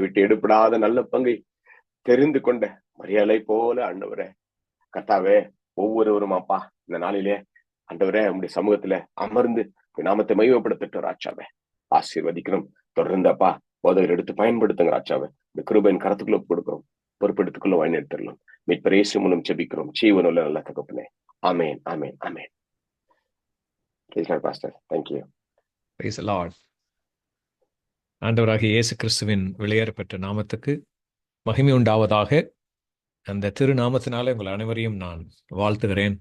கைவிட்டு எடுப்படாத நல்ல பங்கை தெரிந்து கொண்ட மரியாதை போல ஆண்டவரே கர்த்தாவே, ஒவ்வொருவரும் அப்பா இந்த நாளிலே ஆண்டவரே உம்முடைய சமூகத்துல அமர்ந்து நாமத்தை மகிமைப்படுத்தட்டும் ராஜாவே. ஆசீர்வதிக்கிறோம். தொடர்ந்து அப்பா போதகர் எடுத்து பயன்படுத்துங்க ராஜாவே. இந்த கிருபையின் கரத்துக்குள்ள கொடுக்கிறோம். பொறுப்பெடுத்துக்குள்ள வழி எடுத்துடலாம். மீட்பர் இயேசு மூலம் ஜெபிக்கிறோம். ஜீவனுள்ள நல்ல தகப்பனே. ஆமென், ஆமென், ஆமென். Pastor, thank you. Praise the Lord. ஆண்டவராகிய இயேசு கிறிஸ்துவின் வெளியேறப்பெற்ற நாமத்துக்கு மகிமை உண்டாவதாக. அந்த திருநாமத்தினாலே உங்கள் அனைவரையும் நான் வாழ்த்துகிறேன்.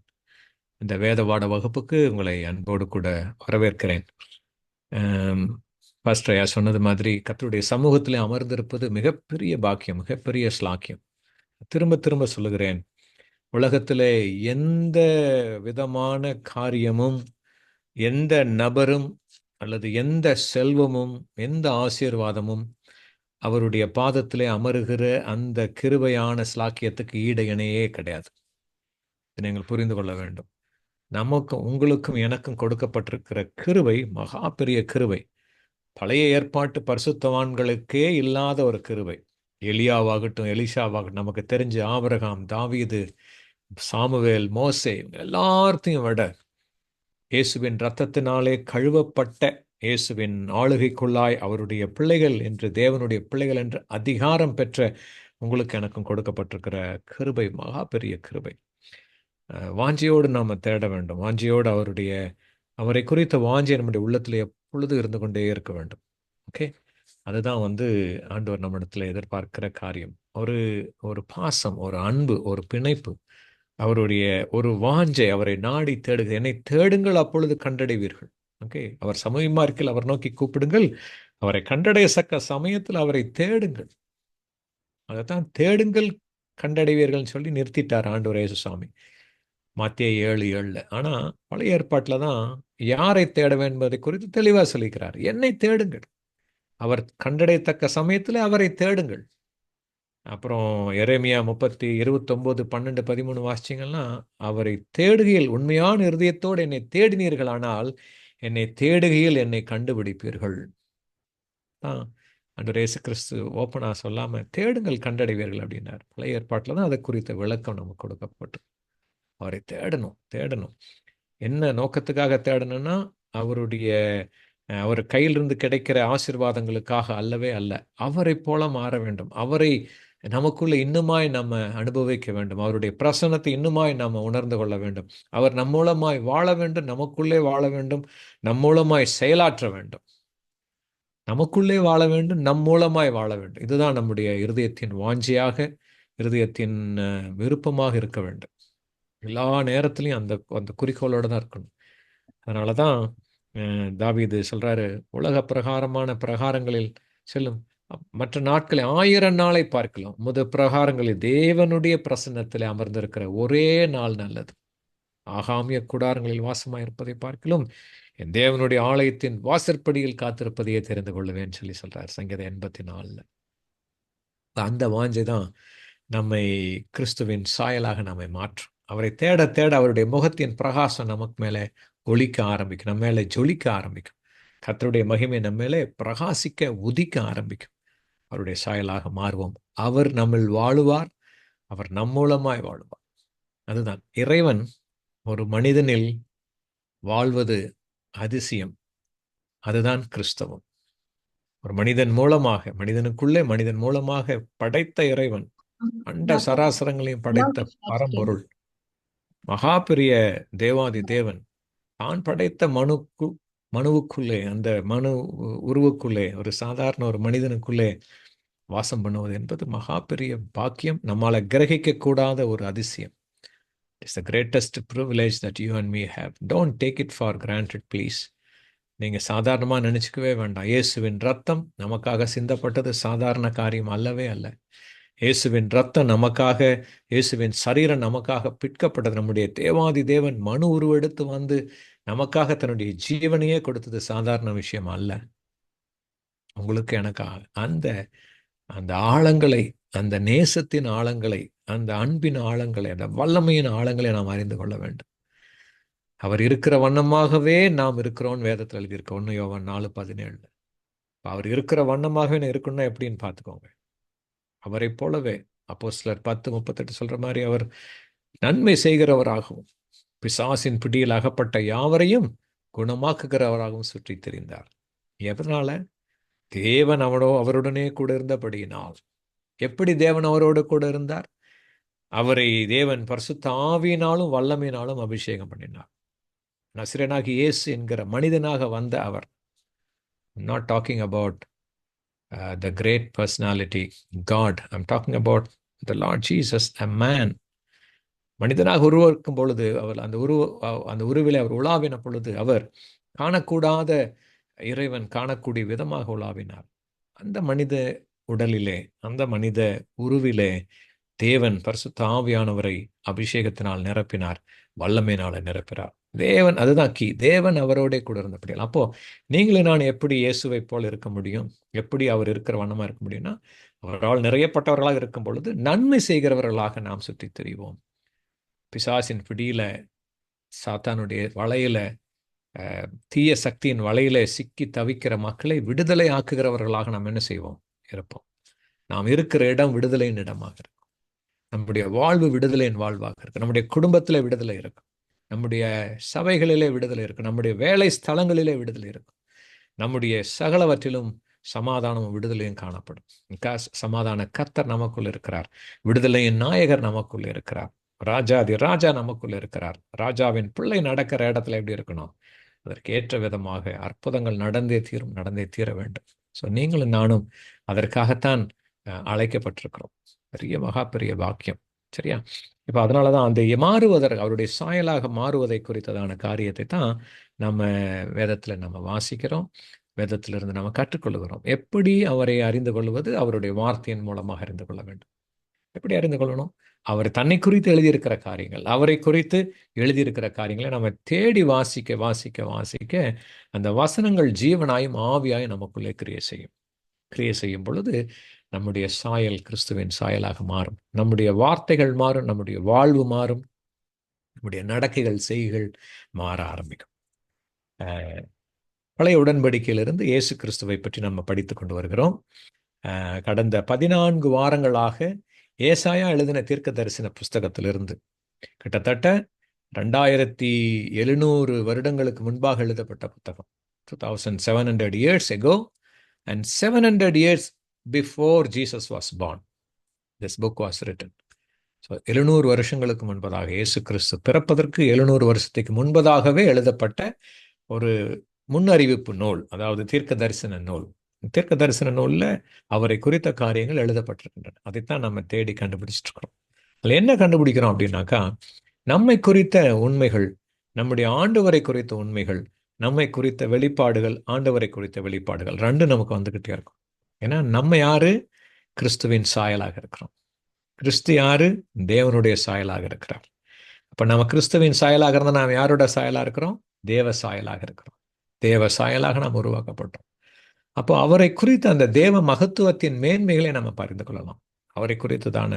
இந்த வேதவாட வகுப்புக்கு உங்களை அன்போடு கூட வரவேற்கிறேன். பாஸ்டர் ஐயா சொன்னது மாதிரி கர்த்தருடைய சமூகத்திலே அமர்ந்திருப்பது மிகப்பெரிய பாக்கியம், மிகப்பெரிய ஸ்லாக்கியம். திரும்ப திரும்ப சொல்லுகிறேன், உலகத்திலே எந்த விதமான காரியமும், எந்த நபரும் அல்லது எந்த செல்வமும், எந்த ஆசீர்வாதமும் அவருடைய பாதத்திலே அமருகிற அந்த கிருபையான ஸ்லாக்கியத்துக்கு ஈடு இணையே கிடையாது. இதை நீங்கள் புரிந்து கொள்ள வேண்டும். நமக்கும் உங்களுக்கும் எனக்கும் கொடுக்கப்பட்டிருக்கிற கிருபை மகா பெரிய கிருபை. பழைய ஏற்பாட்டு பரிசுத்தவான்களுக்கே இல்லாத ஒரு கிருபை. எலியாவாகட்டும், எலிஷாவாகட்டும், நமக்கு தெரிஞ்ச ஆபிரகாம், தாவீது, சாமுவேல், மோசே, எல்லாத்தையும் விட இயேசுவின் இரத்தத்தினாலே கழுவப்பட்ட இயேசுவின் ஆளுகைக்குள்ளாய் அவருடைய பிள்ளைகள் என்று, தேவனுடைய பிள்ளைகள் என்று அதிகாரம் பெற்ற உங்களுக்கு எனக்கும் கொடுக்கப்பட்டிருக்கிற கிருபை மகா பெரிய கிருபை. வாஞ்சியோடு நாம் தேட வேண்டும். வாஞ்சியோடு அவரை குறித்த வாஞ்சி நம்முடைய உள்ளத்தில் எப்பொழுது இருந்து கொண்டே இருக்க வேண்டும். ஓகே, அதுதான் ஆண்டவர் நம்மிடத்தில் எதிர்பார்க்கிற காரியம். ஒரு பாசம், ஒரு அன்பு, ஒரு பிணைப்பு, அவருடைய ஒரு வாஞ்சை, அவரை நாடி தேடுங்கள். என்னை தேடுங்கள், அப்பொழுது கண்டடைவீர்கள். ஓகே, அவர் சமயமா இருக்கில் அவர் நோக்கி கூப்பிடுங்கள், அவரை கண்டடையத்தக்க சமயத்தில் அவரை தேடுங்கள். அதைத்தான் தேடுங்கள் கண்டடைவீர்கள் சொல்லி நிறுத்திட்டார் ஆண்டவர் இயேசுசாமி மத்தேயு 7:7. ஆனா பழைய ஏற்பாட்டில் தான் யாரை தேட வேண்டும் என்பதை குறித்து தெளிவாக சொல்லிக்கிறார். என்னை தேடுங்கள், அவர் கண்டடையத்தக்க சமயத்தில் அவரை தேடுங்கள். அப்புறம் எரேமியா 29:12-13 வாசிச்சிங்கன்னா, அவரை தேடுகையில் உண்மையான இருதயத்தோடு என்னை தேடினீர்கள், ஆனால் என்னை தேடுகையில் என்னை கண்டுபிடிப்பீர்கள். ஆண்டவர் இயேசு கிறிஸ்து ஓப்பனாக சொல்லாமல் தேடுங்கள் கண்டடைவீர்கள் அப்படின்னார். பழைய ஏற்பாட்டில் தான் அதை குறித்த விளக்கம் நமக்கு கொடுக்கப்பட்டு, அவரை தேடணும். என்ன நோக்கத்துக்காக தேடணும்னா, அவர் கையிலிருந்து கிடைக்கிற ஆசீர்வாதங்களுக்காக அல்லவே அல்ல. அவரை போல மாற வேண்டும். அவரை நமக்குள்ள இன்னுமாய் நம்ம அனுபவிக்க வேண்டும். அவருடைய பிரசன்னத்தை இன்னுமாய் நாம் உணர்ந்து கொள்ள வேண்டும். அவர் நம் மூலமாய் வாழ வேண்டும், நமக்குள்ளே வாழ வேண்டும், நம் மூலமாய் செயலாற்ற வேண்டும். நமக்குள்ளே வாழ வேண்டும், நம் மூலமாய் வாழ வேண்டும். இதுதான் நம்முடைய இருதயத்தின் வாஞ்சியாக, இருதயத்தின் விருப்பமாக இருக்க வேண்டும். எல்லா நேரத்திலையும் அந்த குறிக்கோளோடு தான் இருக்கணும். அதனால தான் தாவீது சொல்றாரு, உலக பிரகாரமான பிரகாரங்களில் செல்லும் மற்ற நாட்களை 1000 நாளை பார்க்கலாம், முத பிரகாரங்களில் தேவனுடைய பிரசன்னத்தில் அமர்ந்திருக்கிற ஒரே நாள் நல்லது. ஆகாமிய கூடாரங்களில் வாசமாயிருப்பதை பார்க்கலாம், என் தேவனுடைய ஆலயத்தின் வாசற்படியில் காத்திருப்பதையே தெரிந்து கொள்ளுவேன்னு சொல்லி சொல்றார் சங்கீதம் 84. அந்த வாஞ்சை தான் நம்மை கிறிஸ்துவின் சாயலாக நம்மை மாற்றும். அவரை தேட தேட அவருடைய முகத்தின் பிரகாசம் நமக்கு மேலே ஒளிக்க ஆரம்பிக்கும், நம்ம மேலே ஜொலிக்க ஆரம்பிக்கும். கர்த்தருடைய மகிமை நம்ம மேலே பிரகாசிக்க, உதிக்க ஆரம்பிக்கும். அவருடைய சாயலாக மாறுவோம். அவர் நம்மில் வாழுவார், அவர் நம் மூலமாய் வாழுவார். அதுதான் இறைவன் ஒரு மனிதனில் வாழ்வது அதிசயம். அதுதான் கிறிஸ்தவம். ஒரு மனிதன் மூலமாக, மனிதனுக்குள்ளே மனிதன் மூலமாக படைத்த இறைவன், அண்ட சராசரங்களையும் படைத்த பரம்பொருள், மகா பெரிய தேவாதி தேவன் தான் படைத்த மனுவுக்குள்ளே, அந்த மனு உருவுக்குள்ளே, ஒரு சாதாரண ஒரு மனிதனுக்குள்ளே வாசம் பண்ணுவது என்பது மகா பெரிய பாக்கியம், நம்மால கிரகிக்க கூடாத ஒரு அதிசயம். It's the greatest privilege that you and me have. Don't take it for granted, please. நீங்கள் சாதாரணமாக நினச்சிக்கவே வேண்டாம். இயேசுவின் ரத்தம் நமக்காக சிந்தப்பட்டது சாதாரண காரியம் அல்லவே அல்ல. இயேசுவின் ரத்தம் நமக்காக, இயேசுவின் சரீரம் நமக்காக பிற்கப்பட்டது. நம்முடைய தேவாதி தேவன் மனு உருவெடுத்து வந்து நமக்காக தன்னுடைய ஜீவனையே கொடுத்தது சாதாரண விஷயம் அல்ல. உங்களுக்கு எனக்காக அந்த ஆழங்களை, அந்த நேசத்தின் ஆழங்களை, அந்த அன்பின் ஆழங்களை, அந்த வல்லமையின் ஆழங்களை நாம் அறிந்து கொள்ள வேண்டும். அவர் இருக்கிற வண்ணமாகவே நாம் இருக்கிறோம் வேதத்தில் எழுதியிருக்க 1 யோவான் 4:17. அவர் இருக்கிற வண்ணமாகவே நான் இருக்கணும்னா எப்படின்னு பார்த்துக்கோங்க. அவரை போலவே அப்போஸ்தலர் 10:38 சொல்ற மாதிரி அவர் நன்மை செய்கிறவராகவும் பிசாசின் பிடியில் அகப்பட்ட யாவரையும் குணமாக்குகிறவராகவும் சுற்றி திரிந்தார். எதனால? தேவன் அவருடனே கூட இருந்தபடியினால். எப்படி தேவன் அவரோடு கூட இருந்தார்? அவரை தேவன் பரிசுத்த ஆவியினாலும் வல்லமையினாலும் அபிஷேகம் பண்ணினார். நசரேயனாகிய இயேசு என்கிற மனிதனாக வந்த அவர், not talking about the great personality God, I'm talking about the Lord Jesus, a man. மனிதனாக உருவெடுக்கும் பொழுது அவர் அந்த உருவிலே அவர் உலாவின பொழுது அவர் காணக்கூடாத இறைவன் காணக்கூடிய விதமாக உலாவினார். அந்த மனித உடலிலே, அந்த மனித உருவிலே தேவன் பரிசுத்த ஆவியானவரை அபிஷேகத்தினால் நிரப்பினார், வல்லமையினால நிரப்பினார். தேவன், அதுதான் கீ, தேவன் அவரோட கூட இருந்தபடியால். அப்போ நீங்களும் நான் எப்படி இயேசுவை போல் இருக்க முடியும்? எப்படி அவர் இருக்கிற வண்ணமா இருக்க முடியும்னா, அவரால் நிறையப்பட்டவர்களாக இருக்கும் பொழுது நன்மை செய்கிறவர்களாக நாம் சுற்றி திரிவோம். பிசாசின் பிடியில, சாத்தானுடைய வலையில, தீய சக்தியின் வலையில சிக்கி தவிக்கிற மக்களை விடுதலை ஆக்குகிறவர்களாக நாம் என்ன செய்வோம்? இருப்போம். நாம் இருக்கிற இடம் விடுதலையின் இடமாக இருக்கும். நம்முடைய வாழ்வு விடுதலையின் வாழ்வாக இருக்கு. நம்முடைய குடும்பத்தில் விடுதலை இருக்கும். நம்முடைய சபைகளிலே விடுதலை இருக்கும். நம்முடைய வேலை ஸ்தலங்களிலே விடுதலை இருக்கும். நம்முடைய சகலவற்றிலும் சமாதானமும் விடுதலையும் காணப்படும். சமாதான கர்த்தர் நமக்குள் இருக்கிறார். விடுதலையின் நாயகர் நமக்குள் இருக்கிறார். ராஜாதி ராஜா நமக்குள் இருக்கிறார். ராஜாவின் பிள்ளை நடக்கிற இடத்துல எப்படி இருக்கணும்? அதற்கேற்ற விதமாக அற்புதங்கள் நடந்தே தீர வேண்டும். ஸோ நீங்களும் நானும் அதற்காகத்தான் அழைக்கப்பட்டிருக்கிறோம். பெரிய பாக்கியம். சரியா? இப்போ அதனால தான் அந்த மாறுவதற்கு, அவருடைய சாயலாக மாறுவதை குறித்ததான காரியத்தை தான் நம்ம வேதத்தில் நம்ம வாசிக்கிறோம். வேதத்திலிருந்து நம்ம கற்றுக்கொள்கிறோம். எப்படி அவரை அறிந்து கொள்வது? அவருடைய வார்த்தையின் மூலமாக அறிந்து கொள்ள வேண்டும். எப்படி அறிந்து கொள்ளணும்? அவர் தன்னை குறித்து எழுதியிருக்கிற காரியங்கள், அவரை குறித்து எழுதியிருக்கிற காரியங்களை நம்ம தேடி வாசிக்க அந்த வசனங்கள் ஜீவனாயும் ஆவியாயும் நமக்குள்ளே கிரியை செய்யும் பொழுது நம்முடைய சாயல் கிறிஸ்துவின் சாயலாக மாறும். நம்முடைய வார்த்தைகள் மாறும், நம்முடைய வாழ்வு மாறும், நம்முடைய நடக்கைகள், செய்கைகள் மாற ஆரம்பிக்கும். பழைய உடன்படிக்கையிலிருந்து இயேசு கிறிஸ்துவை பற்றி நம்ம படித்து கொண்டு வருகிறோம். கடந்த 14 வாரங்களாக ஏசாயா எழுதின தீர்க்க தரிசன புஸ்தகத்திலிருந்து கிட்டத்தட்ட 2700 வருடங்களுக்கு முன்பாக எழுதப்பட்ட புத்தகம். 2700 years ago and 700 years before Jesus was born, this book was written. So 700 வருஷங்களுக்கு முன்பதாக, இயேசு கிறிஸ்து பிறப்பதற்கு 700 வருஷத்துக்கு முன்பதாகவே எழுதப்பட்ட ஒரு முன்னறிவிப்பு நூல், அதாவது தீர்க்க தரிசன நூல். தீர்க்க தரிசன நூலில் அவரை குறித்த காரியங்கள் எழுதப்பட்டிருக்கின்றன. அதைத்தான் நம்ம தேடி கண்டுபிடிச்சிட்டு இருக்கிறோம். அதில் என்ன கண்டுபிடிக்கிறோம் அப்படின்னாக்கா, நம்மை குறித்த உண்மைகள், நம்முடைய ஆண்டவரை குறித்த உண்மைகள், நம்மை குறித்த வெளிப்பாடுகள், ஆண்டவரை குறித்த வெளிப்பாடுகள் 2 நமக்கு வந்துக்கிட்டே இருக்கும். ஏன்னா நம்ம யாரு? கிறிஸ்துவின் சாயலாக இருக்கிறோம். கிறிஸ்து யாரு? தேவனுடைய சாயலாக இருக்கிறார். அப்போ நம்ம கிறிஸ்துவின் சாயலாக இருந்தால் நாம் யாரோட சாயலாக இருக்கிறோம்? தேவ சாயலாக இருக்கிறோம். தேவ சாயலாக நாம் உருவாக்கப்பட்டோம். அப்போ அவரை குறித்த அந்த தேவ மகத்துவத்தின் மேன்மைகளை நம்ம பகிர்ந்து கொள்ளலாம். அவரை குறித்ததான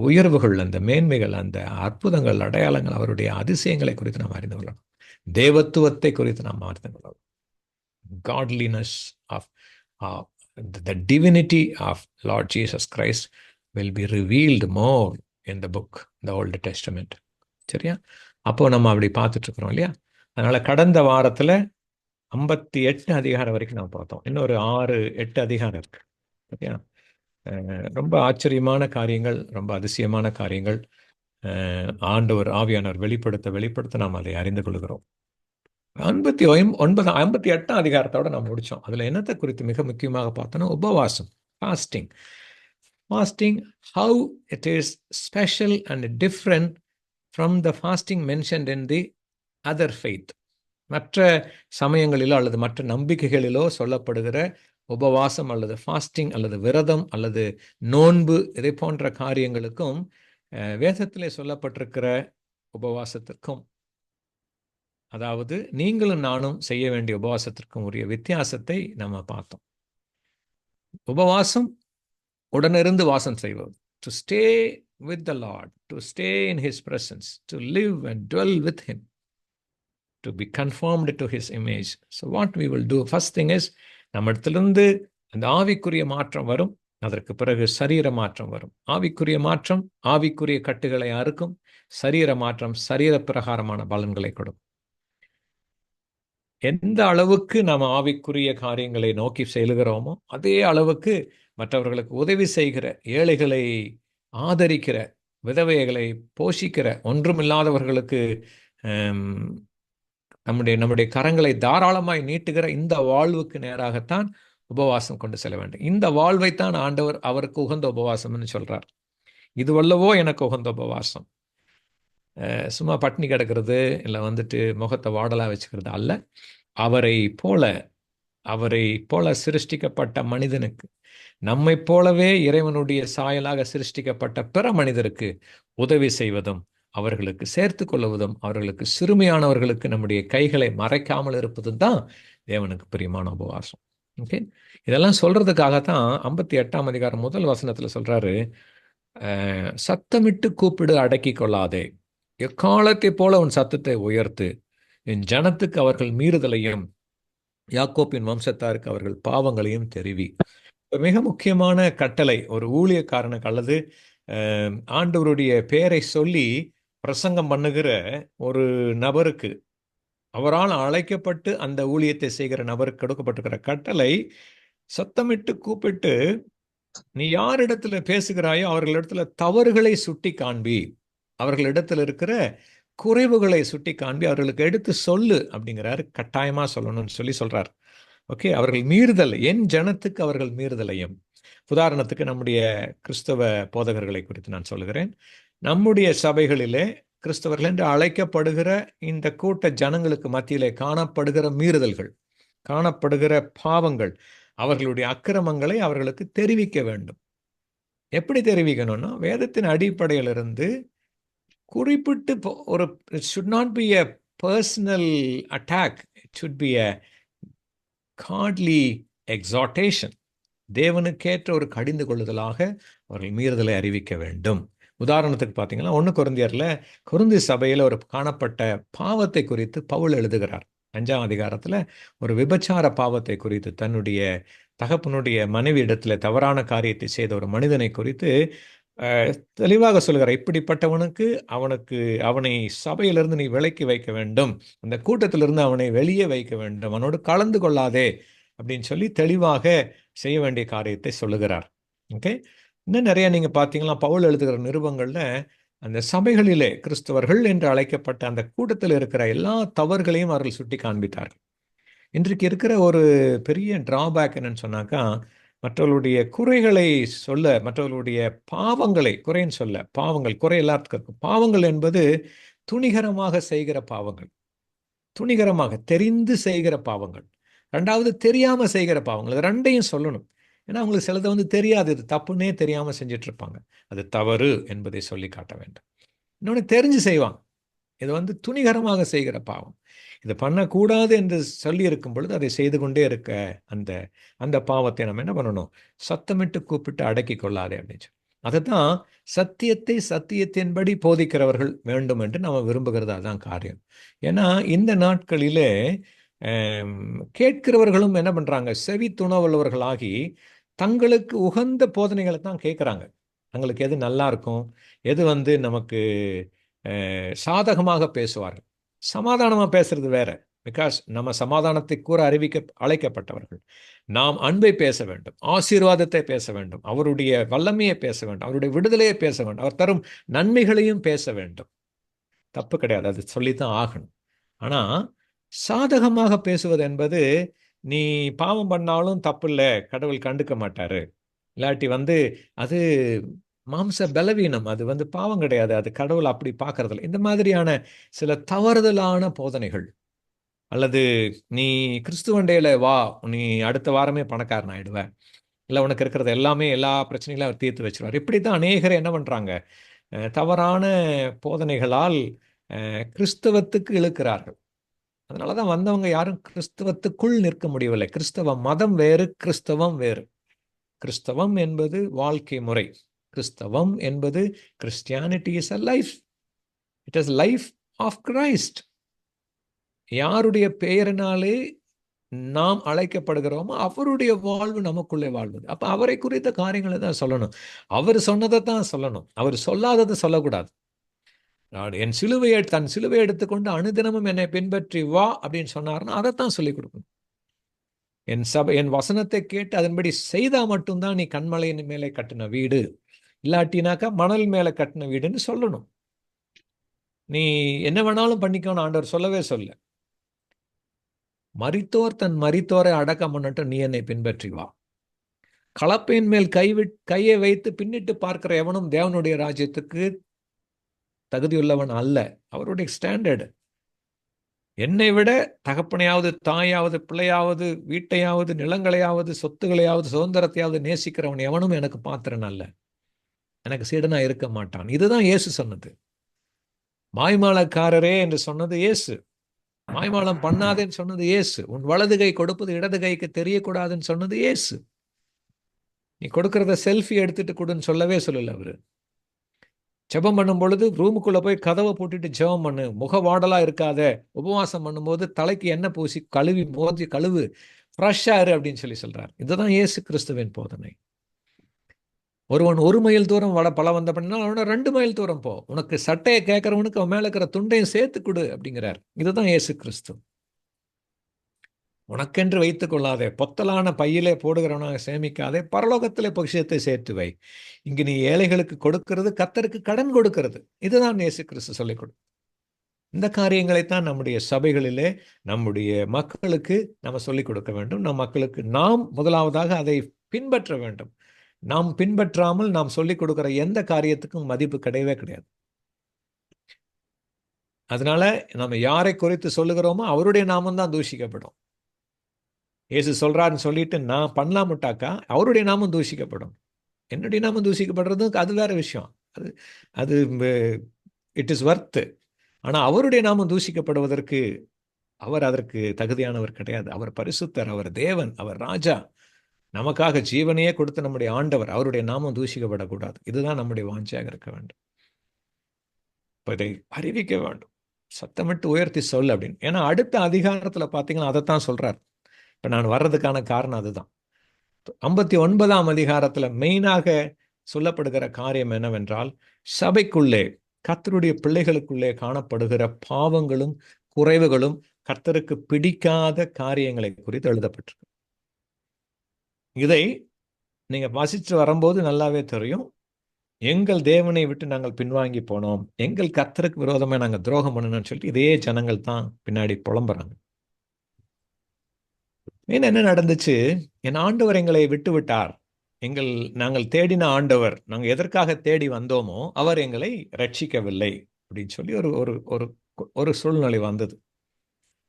உயர்வுகள், அந்த மேன்மைகள், அந்த அற்புதங்கள், அடையாளங்கள், அவருடைய அதிசயங்களை குறித்து நாம் அறிந்து கொள்ளலாம். தேவத்துவத்தை குறித்து நாம் அறிந்து கொள்ளலாம். Godliness of the divinity of Lord Jesus Christ will be revealed more in the book, the Old Testament. சரியா? அப்போ நம்ம அப்படி பார்த்துட்டு இருக்கிறோம் இல்லையா? அதனால கடந்த வாரத்தில் 58 அதிகாரம் வரைக்கும் நாம் பார்த்தோம். இன்னொரு 6-8 அதிகாரம் இருக்கு. சரியா? ரொம்ப ஆச்சரியமான காரியங்கள், ரொம்ப அதிசயமான காரியங்கள் ஆண்டவர் ஆவியானவர் வெளிப்படுத்த நாம் அதை அறிந்து கொள்கிறோம். 58 அதிகாரத்தோட நாம் முடித்தோம். அதில் என்னத்தை குறித்து மிக முக்கியமாக பார்த்தோன்னா, உபவாசம், fasting. How it is special and different from the fasting mentioned in the other faith. மற்ற சமயங்களிலோ அல்லது மற்ற நம்பிக்கைகளிலோ சொல்லப்படுகிற உபவாசம் அல்லது ஃபாஸ்டிங் அல்லது விரதம் அல்லது நோன்பு, இதை போன்ற காரியங்களுக்கும் வேதத்திலே சொல்லப்பட்டிருக்கிற உபவாசத்திற்கும், அதாவது நீங்களும் நானும் செய்ய வேண்டிய உபவாசத்திற்கும் உரிய வித்தியாசத்தை நம்ம பார்த்தோம். உபவாசம் உடனிருந்து வாசம் செய்வது, to stay with the Lord, to stay in His presence, to live and dwell with Him, to be conformed to His image. So what we will do, first thing is, நம்மிடத்திலிருந்து அந்த ஆவிக்குரிய மாற்றம் வரும், அதற்கு பிறகு சரீர மாற்றம் வரும். ஆவிக்குரிய மாற்றம் ஆவிக்குரிய கட்டுகளை அறுக்கும், சரீர மாற்றம் சரீர பிரகாரமான பலன்களை கொடுக்கும். எந்த அளவுக்கு நாம் ஆவிக்குரிய காரியங்களை நோக்கி செல்கிறோமோ அதே அளவுக்கு மற்றவர்களுக்கு உதவி செய்கிற, ஏழைகளை ஆதரிக்கிற, விதவைகளை போஷிக்கிற, ஒன்றுமில்லாதவர்களுக்கு நம்முடைய கரங்களை தாராளமாய் நீட்டுகிற இந்த வாழ்வுக்கு நேராகத்தான் உபவாசம் கொண்டு செல்ல வேண்டும். இந்த வாழ்வைத்தான் ஆண்டவர் அவருக்கு உகந்த உபவாசம்னு சொல்றார். இது வல்லவோ எனக்கு உகந்த உபவாசம். சும்மா பட்டினி கிடக்கிறது, இல்லை முகத்தை வாடலாக வச்சுக்கிறது அல்ல. அவரை போல சிருஷ்டிக்கப்பட்ட மனிதனுக்கு, நம்மை போலவே இறைவனுடைய சாயலாக சிருஷ்டிக்கப்பட்ட பிற மனிதருக்கு உதவி செய்வதும், அவர்களுக்கு சேர்த்து கொள்வதும், அவர்களுக்கு சிறுமையானவர்களுக்கு நம்முடைய கைகளை மறைக்காமல் இருப்பதும் தான் தேவனுக்கு பிரியமான உபவாசம். ஓகே, இதெல்லாம் சொல்றதுக்காகத்தான் 58ஆம் அதிகாரம் 1 வசனத்துல சொல்றாரு, சத்தமிட்டு கூப்பிடு, அடக்கி கொள்ளாதே, எக்காலத்தை போல உன் சத்தத்தை உயர்த்து, என் ஜனத்துக்கு அவர்கள் மீறுதலையும் யாக்கோப்பின் வம்சத்தாருக்கு அவர்கள் பாவங்களையும் தெரிவி. மிக முக்கியமான கட்டளை ஒரு ஊழியக்காரனுக்கு அல்லது ஆண்டவருடைய பெயரை சொல்லி பிரசங்கம் பண்ணுகிற ஒரு நபருக்கு, அவரால் அழைக்கப்பட்டு அந்த ஊழியத்தை செய்கிற நபருக்கு கொடுக்கப்பட்டிருக்கிற கட்டளை, சத்தமிட்டு கூப்பிட்டு நீ யாரிடத்துல பேசுகிறாயோ அவர்களிடத்துல தவறுகளை சுட்டி காண்பி, அவர்களிடத்துல இருக்கிற குறைவுகளை சுட்டி காண்பி, அவர்களுக்கு எடுத்து சொல்லு அப்படிங்கிறாரு. கட்டாயமா சொல்லணும்னு சொல்றார். ஓகே, அவர்கள் மீறுதல், என் ஜனத்துக்கு அவர்கள் மீறுதலையும். உதாரணத்துக்கு நம்முடைய கிறிஸ்தவ போதகர்களை குறித்து நான் சொல்லுகிறேன். நம்முடைய சபைகளிலே கிறிஸ்தவர்கள் என்று அழைக்கப்படுகிற இந்த கூட்ட ஜனங்களுக்கு மத்தியிலே காணப்படுகிற மீறுதல்கள், காணப்படுகிற பாவங்கள், அவர்களுடைய அக்கிரமங்களை அவர்களுக்கு தெரிவிக்க வேண்டும். எப்படி தெரிவிக்கணும்னா, வேதத்தின் அடிப்படையிலிருந்து குறிப்பிட்டு ஒரு, it should not be a personal attack, it should be a godly exhortation. தேவனுக்கேற்ற ஒரு கடிந்து கொள்ளுதலாக அவர்கள் மீறுதலை அறிவிக்க வேண்டும். உதாரணத்துக்கு பார்த்தீங்கன்னா 1 கொரிந்தியர்ல கொரிந்தி சபையில் ஒரு காணப்பட்ட பாவத்தை குறித்து பவுல் எழுதுகிறார். 5ஆம் அதிகாரத்துல ஒரு விபச்சார பாவத்தை குறித்து, தன்னுடைய தகப்பனுடைய மனைவி இடத்துல தவறான காரியத்தை செய்த ஒரு மனிதனை குறித்து தெளிவாக சொல்கிறார். இப்படிப்பட்டவனுக்கு அவனை சபையிலிருந்து நீ விலக்கி வைக்க வேண்டும், அந்த கூட்டத்திலிருந்து அவனை வெளியே வைக்க வேண்டும், அவனோடு கலந்து கொள்ளாதே அப்படின்னு சொல்லி தெளிவாக செய்ய வேண்டிய காரியத்தை சொல்லுகிறார். ஓகே, இன்னும் நிறைய நீங்க பார்த்தீங்கன்னா பவுல் எழுதுகிற நிருபங்கள்ல அந்த சபைகளிலே கிறிஸ்தவர்கள் என்று அழைக்கப்பட்ட அந்த கூட்டத்தில் இருக்கிற எல்லா தவறுகளையும் அவர்கள் சுட்டி காண்பித்தார்கள். இன்றைக்கு இருக்கிற ஒரு பெரிய டிராபேக் என்னன்னு சொன்னாக்கா, மற்றவர்களுடைய குறைகளை சொல்ல, மற்றவர்களுடைய பாவங்களை குறைன்னு சொல்ல, பாவங்கள் குறை எல்லாத்துக்கும், பாவங்கள் என்பது துணிகரமாக செய்கிற பாவங்கள், துணிகரமாக தெரிந்து செய்கிற பாவங்கள், ரெண்டாவது தெரியாம செய்கிற பாவங்கள். இது ரெண்டையும் சொல்லணும். ஏன்னா அவங்களுக்கு சிலதை தெரியாது, இது தப்புன்னே தெரியாம செஞ்சுட்டு இருப்பாங்க. அது தவறு என்பதை சொல்லி காட்ட வேண்டும். இன்னொன்று தெரிஞ்சு செய்வாங்க, இது துணிகரமாக செய்கிற பாவம், இதை பண்ணக்கூடாது என்று சொல்லி இருக்கும் பொழுது அதை செய்து கொண்டே இருக்க அந்த பாவத்தை நம்ம என்ன பண்ணணும், சத்தமிட்டு கூப்பிட்டு அடக்கி கொள்ளாதே அப்படின்னு சொல்லி. அதுதான் சத்தியத்தை சத்தியத்தின்படி போதிக்கிறவர்கள் வேண்டும் என்று நம்ம விரும்புகிறது. அதுதான் காரியம். ஏன்னா இந்த நாட்களிலே கேட்கிறவர்களும் என்ன பண்றாங்க, செவி துணவுள்ளவர்களாகி தங்களுக்கு உகந்த போதனைகளை தான் கேட்குறாங்க. தங்களுக்கு எது நல்லா இருக்கும், எது நமக்கு சாதகமாக பேசுவார்கள். சமாதானமாக பேசுறது வேற. பிகாஸ் நம்ம சமாதானத்தை கூற அழைக்கப்பட்டவர்கள். நாம் அன்பை பேச வேண்டும், ஆசீர்வாதத்தை பேச வேண்டும், அவருடைய வல்லமையை பேச வேண்டும், அவருடைய விடுதலையை பேச வேண்டும், அவர் தரும் நன்மைகளையும் பேச வேண்டும். தப்பு கிடையாது, அது சொல்லித்தான் ஆகணும். ஆனா சாதகமாக பேசுவது என்பது, நீ பாவம் பண்ணாலும் தப்பு இல்லை, கடவுள் கண்டுக்க மாட்டாரு, இல்லாட்டி அது மாம்ச பலவீனம், அது பாவம் கிடையாது, அது கடவுள் அப்படி பார்க்கறதில்ல, இந்த மாதிரியான சில தவறுதலான போதனைகள். அல்லது நீ கிறிஸ்துவண்டையில வா, நீ அடுத்த வாரமே பணக்காரன் ஆயிடுவ, இல்லை உனக்கு இருக்கிறது எல்லாமே எல்லா பிரச்சனைகளையும் அவர் தீர்த்து வச்சிருவார். இப்படி தான் அநேகர் என்ன பண்றாங்க, தவறான போதனைகளால் கிறிஸ்தவத்துக்கு இழுக்கிறார்கள். அதனால தான் வந்தவங்க யாரும் கிறிஸ்தவத்துக்குள் நிற்க முடியவில்லை. கிறிஸ்தவ மதம் வேறு, கிறிஸ்தவம் வேறு. கிறிஸ்தவம் என்பது வாழ்க்கை முறை. கிறிஸ்தவம் என்பது, Christianity is a life, it is life of Christ. யாருடைய பெயரினாலே நாம் அழைக்கப்படுகிறோமோ அவருடைய வாழ்வு நமக்குள்ளே வாழ்வது. அப்ப அவரை குறித்த காரியங்களை தான் சொல்லணும். அவர் சொன்னதை தான் சொல்லணும். அவர் சொல்லாததை சொல்லக்கூடாது. என் சிலுவையை தன் சிலுவையை எடுத்துக்கொண்டு அனுதினமும் என்னை பின்பற்றி வா அப்படின்னு சொன்னார்னா அதைத்தான் சொல்லிக் கொடுக்கணும். என் வசனத்தை கேட்டு அதன்படி செய்தா மட்டும்தான் நீ கண்மலையின் மேலே கட்டின வீடு, இல்லாட்டினாக்கா மணல் மேலே கட்டின வீடுன்னு சொல்லணும். நீ என்ன வேணாலும் பண்ணிக்கோன்னு ஆண்டவர் சொல்லவே சொல்ல. மரித்தோர் தன் மரித்தோரை அடக்கம் பண்ணட்டு நீ என்னை பின்பற்றி வா. கலப்பையின் மேல் கையை வைத்து பின்னிட்டு பார்க்கிற எவனும் தேவனுடைய ராஜ்யத்துக்கு தகுதியுள்ளவன் அல்ல. அவருடைய ஸ்டாண்டர்டு. என்னை விட தகப்பனையாவது தாயாவது பிள்ளையாவது வீட்டையாவது நிலங்களையாவது சொத்துக்களையாவது சுதந்திரத்தையாவது நேசிக்கிறவன் எவனும் எனக்கு பாத்திரன் அல்ல, எனக்கு சீடனா இருக்க மாட்டான். இதுதான் இயேசு சொன்னது. மாய்மாலக்காரரே என்று சொன்னது இயேசு. மாய்மாலம் பண்ணாதேன்னு சொன்னது இயேசு. உன் வலது கை கொடுப்பது இடது கைக்கு தெரியக்கூடாதுன்னு சொன்னது இயேசு. நீ கொடுக்கறத செல்ஃபி எடுத்துட்டு கொடுன்னு சொல்லவே சொல்லல அவரு. ஜெபம் பண்ணும் பொழுது ரூமுக்குள்ள போய் கதவை போட்டுட்டு ஜெபம் பண்ணு, முகவாடலா இருக்காத. உபவாசம் பண்ணும்போது தலைக்கு எண்ணெய் பூசி கழுவி மோதி கழுவு, ஃப்ரெஷ்ஷா இரு அப்படின்னு சொல்றார். இதுதான் இயேசு கிறிஸ்துவின் போதனை. ஒருவன் 1 மைல் தூரம் பல வந்த பண்ணினா அவனை 2 மைல் தூரம் போ. உனக்கு சட்டையை கேட்கறவனுக்கு அவன் மேல இருக்கிற துண்டையும் சேர்த்து கொடு அப்படிங்கிறார். இதுதான் இயேசு கிறிஸ்து. உனக்கென்று வைத்துக் கொள்ளாதே, பொத்தலான பையிலே போடுகிறவனாக சேமிக்காதே, பரலோகத்திலே பொக்கிஷத்தை சேர்த்து வை. இங்கு நீ ஏழைகளுக்கு கொடுக்கிறது கர்த்தருக்கு கடன் கொடுக்கிறது. இதுதான் இயேசு கிறிஸ்து சொல்லிக் கொடு. இந்த காரியங்களைத்தான் நம்முடைய சபைகளிலே நம்முடைய மக்களுக்கு நம்ம சொல்லிக் கொடுக்க வேண்டும். நம் மக்களுக்கு நாம் முதலாவதாக அதை பின்பற்ற வேண்டும். நாம் பின்பற்றாமல் நாம் சொல்லிக் கொடுக்கிற எந்த காரியத்துக்கும் மதிப்பு கிடையவே கிடையாது. அதனால நம்ம யாரை குறித்து சொல்லுகிறோமோ அவருடைய நாமம் தான் தூஷிக்கப்படும். இயேசு சொல்றாருன்னு சொல்லிட்டு நான் பண்ணலாமுட்டாக்கா அவருடைய நாமம் தூஷிக்கப்படும். என்னுடைய நாமம் தூஷிக்கப்படுறதுக்கு அது வேற விஷயம். அது அது இட் இஸ் வர்த். ஆனா அவருடைய நாமம் தூஷிக்கப்படுவதற்கு அவர் அதற்கு தகுதியானவர் கிடையாது. அவர் பரிசுத்தர், அவர் தேவன், அவர் ராஜா, நமக்காக ஜீவனையே கொடுத்த நம்முடைய ஆண்டவர். அவருடைய நாமம் தூஷிக்கப்படக்கூடாது. இதுதான் நம்முடைய வாஞ்சியாக இருக்க வேண்டும். இப்போ இதை அறிவிக்க வேண்டும், சத்தமிட்டு உயர்த்தி சொல் அப்படின்னு. ஏன்னா அடுத்த அதிகாரத்துல பார்த்தீங்கன்னா அதைத்தான் சொல்றார். இப்போ நான் வர்றதுக்கான காரணம் அதுதான். 59ஆம் அதிகாரத்துல மெயினாக சொல்லப்படுகிற காரியம் என்னவென்றால், சபைக்குள்ளே கர்த்தருடைய பிள்ளைகளுக்குள்ளே காணப்படுகிற பாவங்களும் குறைவுகளும் கர்த்தருக்கு பிடிக்காத காரியங்களை குறித்து எழுதப்பட்டிருக்கு. இதை நீங்க வாசிச்சு வரும்போது நல்லாவே தெரியும். எங்கள் தேவனை விட்டு நாங்கள் பின்வாங்கி போனோம், எங்கள் கர்த்தருக்கு விரோதமாக நாங்கள் துரோகம் பண்ணணும்னு சொல்லிட்டு இதே ஜனங்கள் தான் பின்னாடி புலம்புறாங்க. என்ன நடந்துச்சு? என் ஆண்டவர் எங்களை விட்டு விட்டார். நாங்கள் தேடின ஆண்டவர், நாங்கள் எதற்காக தேடி வந்தோமோ அவர் எங்களை ரட்சிக்கவில்லை அப்படின்னு சொல்லி ஒரு சூழ்நிலை வந்தது.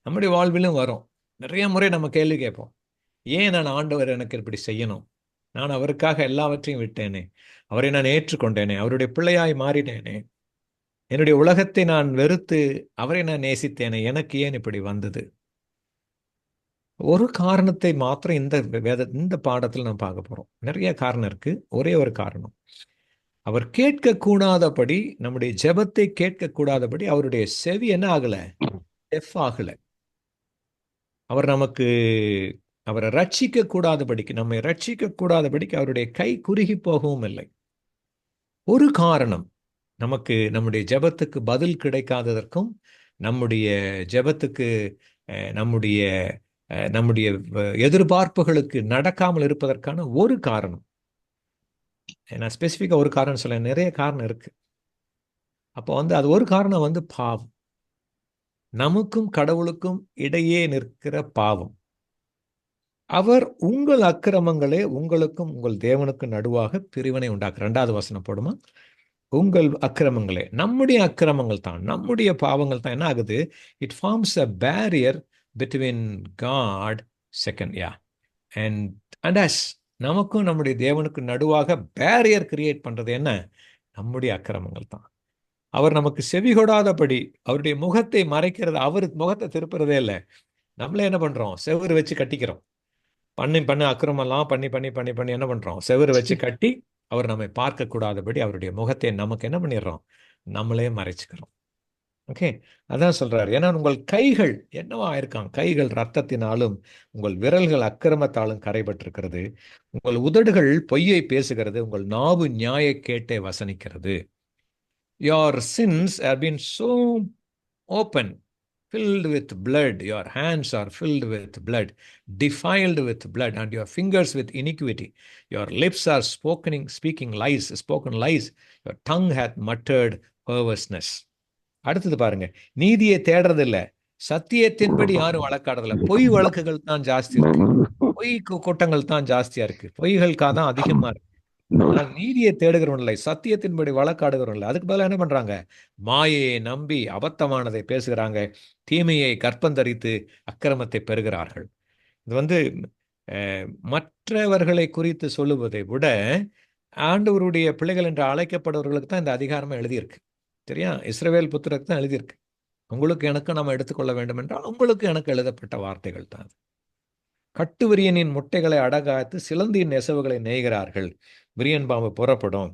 நம்முடைய வாழ்விலும் வரும். நிறைய முறை நம்ம கேள்வி கேட்போம், ஏன் நான் ஆண்டவர் எனக்கு இப்படி செய்யணும்? நான் அவருக்காக எல்லாவற்றையும் விட்டேனே, அவரை நான் ஏற்றுக்கொண்டேனே, அவருடைய பிள்ளையாய் மாறினேனே, என்னுடைய உலகத்தை நான் வெறுத்து அவரை நான் நேசித்தேனே, எனக்கு ஏன் இப்படி வந்தது? ஒரு காரணத்தை மாத்திரம் இந்த பாடத்தில் நாம் பார்க்க போறோம். நிறைய காரணம் இருக்கு. ஒரே ஒரு காரணம், அவர் கேட்கக்கூடாதபடி, நம்முடைய ஜெபத்தை கேட்கக்கூடாதபடி அவருடைய செவி என்ன ஆகல? டெஃப் ஆகல. அவரை ரட்சிக்க கூடாதபடிக்கு, நம்மை ரட்சிக்க கூடாதபடிக்கு அவருடைய கை குறுகி போகவும் இல்லை. ஒரு காரணம், நமக்கு நம்முடைய ஜெபத்துக்கு பதில் கிடைக்காததற்கும், நம்முடைய ஜெபத்துக்கு நம்முடைய எதிர்பார்ப்புகளுக்கு நடக்காமல் இருப்பதற்கான ஒரு காரணம். நான் ஸ்பெசிஃபிக்காக ஒரு காரணம் சொல்ல, நிறைய காரணம் இருக்கு. அப்போ அது ஒரு காரணம் பாவம். நமக்கும் கடவுளுக்கும் இடையே நிற்கிற பாவம். அவர் உங்கள் அக்கிரமங்களே உங்களுக்கும் உங்கள் தேவனுக்கும் நடுவாக பிரிவினை உண்டாக்கு. 2வது வசனம் போடுமா? உங்கள் அக்கிரமங்களே, நம்முடைய அக்கிரமங்கள் தான், நம்முடைய பாவங்கள் தான் என்ன ஆகுது? It forms a barrier between God and us. நமக்கும் நம்முடைய தேவனுக்கும் நடுவாக பேரியர் கிரியேட் பண்றது என்ன? நம்முடைய அக்கிரமங்கள் தான். அவர் நமக்கு செவி கொடாதபடி அவருடைய முகத்தை மறைக்கிறது. அவர் முகத்தை திருப்புறதே இல்லை. நம்மளே என்ன பண்றோம்? செவுறு வச்சு கட்டிக்கிறோம். பண்ணி அக்கிரமெல்லாம் பண்ணி என்ன பண்றோம்? செவுறு வச்சு கட்டி அவர் நம்மை பார்க்க கூடாதபடி அவருடைய முகத்தை நமக்கு என்ன பண்ணிடுறோம்? நம்மளே மறைச்சுக்கிறோம். ஓகே, அதான் சொல்றாரு. ஏன்னா உங்கள் கைகள் என்னவா இருக்கான்? கைகள் ரத்தத்தினாலும் உங்கள் விரல்கள் அக்கிரமத்தாலும் கரைபட்டிருக்கிறது. உங்கள் உதடுகள் பொய்யை பேசுகிறது. உங்கள் நாவு நியாயக்கேட்டை வசனிக்கிறது. Your sins have been so open, filled with blood. Your hands are filled with blood, defiled with blood, and your fingers with iniquity. Your lips are speaking lies, spoken lies. Your tongue hath muttered perverseness. அடுத்தது பாருங்க. நீதியை தேடுறது இல்ல, சத்தியத்தின்படி யாரும் வழக்காடுறதில்ல. பொய் வழக்குகள் தான் ஜாஸ்தி இருக்கு. பொய் கூட்டங்கள் தான் ஜாஸ்தியா இருக்கு. பொய்களுக்காக தான் அதிகமா இருக்கு. ஆனால் நீதியை தேடுகிறவன் இல்லை, சத்தியத்தின்படி வழக்காடுகிறவன் இல்லை. அதுக்கு பதிலா என்ன பண்றாங்க? மாயையை நம்பி அபத்தமானதை பேசுகிறாங்க. தீமையை கற்பந்தரித்து அக்கிரமத்தை பெறுகிறார்கள். இது மற்றவர்களை குறித்து சொல்லுவதை விட ஆண்டவருடைய பிள்ளைகள் என்று அழைக்கப்படுவர்களுக்கு தான் இந்த அதிகாரமா எழுதியிருக்கு. சரியா? இஸ்ரவேல் புத்திரருக்கு தான் எழுதியிருக்கு. உங்களுக்கு எனக்கு நம்ம எடுத்துக்கொள்ள வேண்டும் என்றால் உங்களுக்கு எனக்கு எழுதப்பட்ட வார்த்தைகள் தான். கட்டுவிரியனின் முட்டைகளை அடகாத்து சிலந்தியின் நெசவுகளை நெய்கிறார்கள். விரியன் பாம்பு புறப்படும்.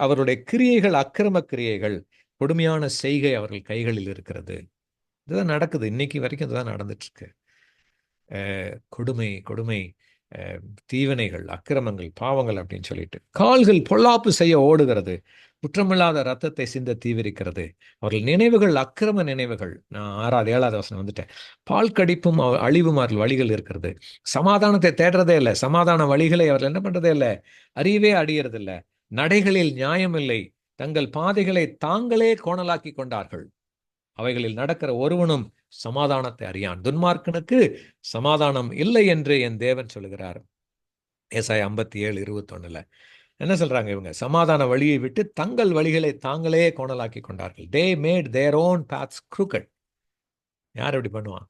அவருடைய கிரியைகள் அக்கிரம கிரியைகள், கொடுமையான செய்கை அவர்கள் கைகளில் இருக்கிறது. இதுதான் நடக்குது. இன்னைக்கு வரைக்கும் இதுதான் நடந்துட்டு இருக்கு. கொடுமை கொடுமை, தீவினைகள், அக்கிரமங்கள், பாவங்கள் அப்படின்னு சொல்லிட்டு. கால்கள் பொல்லாப்பு செய்ய ஓடுகிறது. குற்றமில்லாத ரத்தத்தை சிந்த தீவிரிக்கிறது. அவர்கள் நினைவுகள் அக்கிரம நினைவுகள். நான் 6வது 7வது வசனம் வந்துட்டேன். பால் கடிப்பும் அழிவும் அவர்கள் வழிகள் இருக்கிறது. சமாதானத்தை தேடுறதே இல்லை. சமாதான வழிகளை அவர்கள் என்ன பண்றதே இல்லை, அறியவே அடியறது இல்லை. நடைகளில் நியாயம் இல்லை. தங்கள் பாதைகளை தாங்களே கோணலாக்கி கொண்டார்கள். அவைகளில் நடக்கிற ஒருவனும் சமாதானத்தை அறியான். துன்மார்க்கனுக்கு சமாதானம் இல்லை என்று என் தேவன் சொல்லுகிறார். ஏசாயா 57:21 என்ன சொல்றாங்க? இவங்க சமாதான வழியை விட்டு தங்கள் வழிகளை தாங்களே கோணலாக்கி கொண்டார்கள். They made their own paths crooked. யார் எப்படி பண்ணுவான்?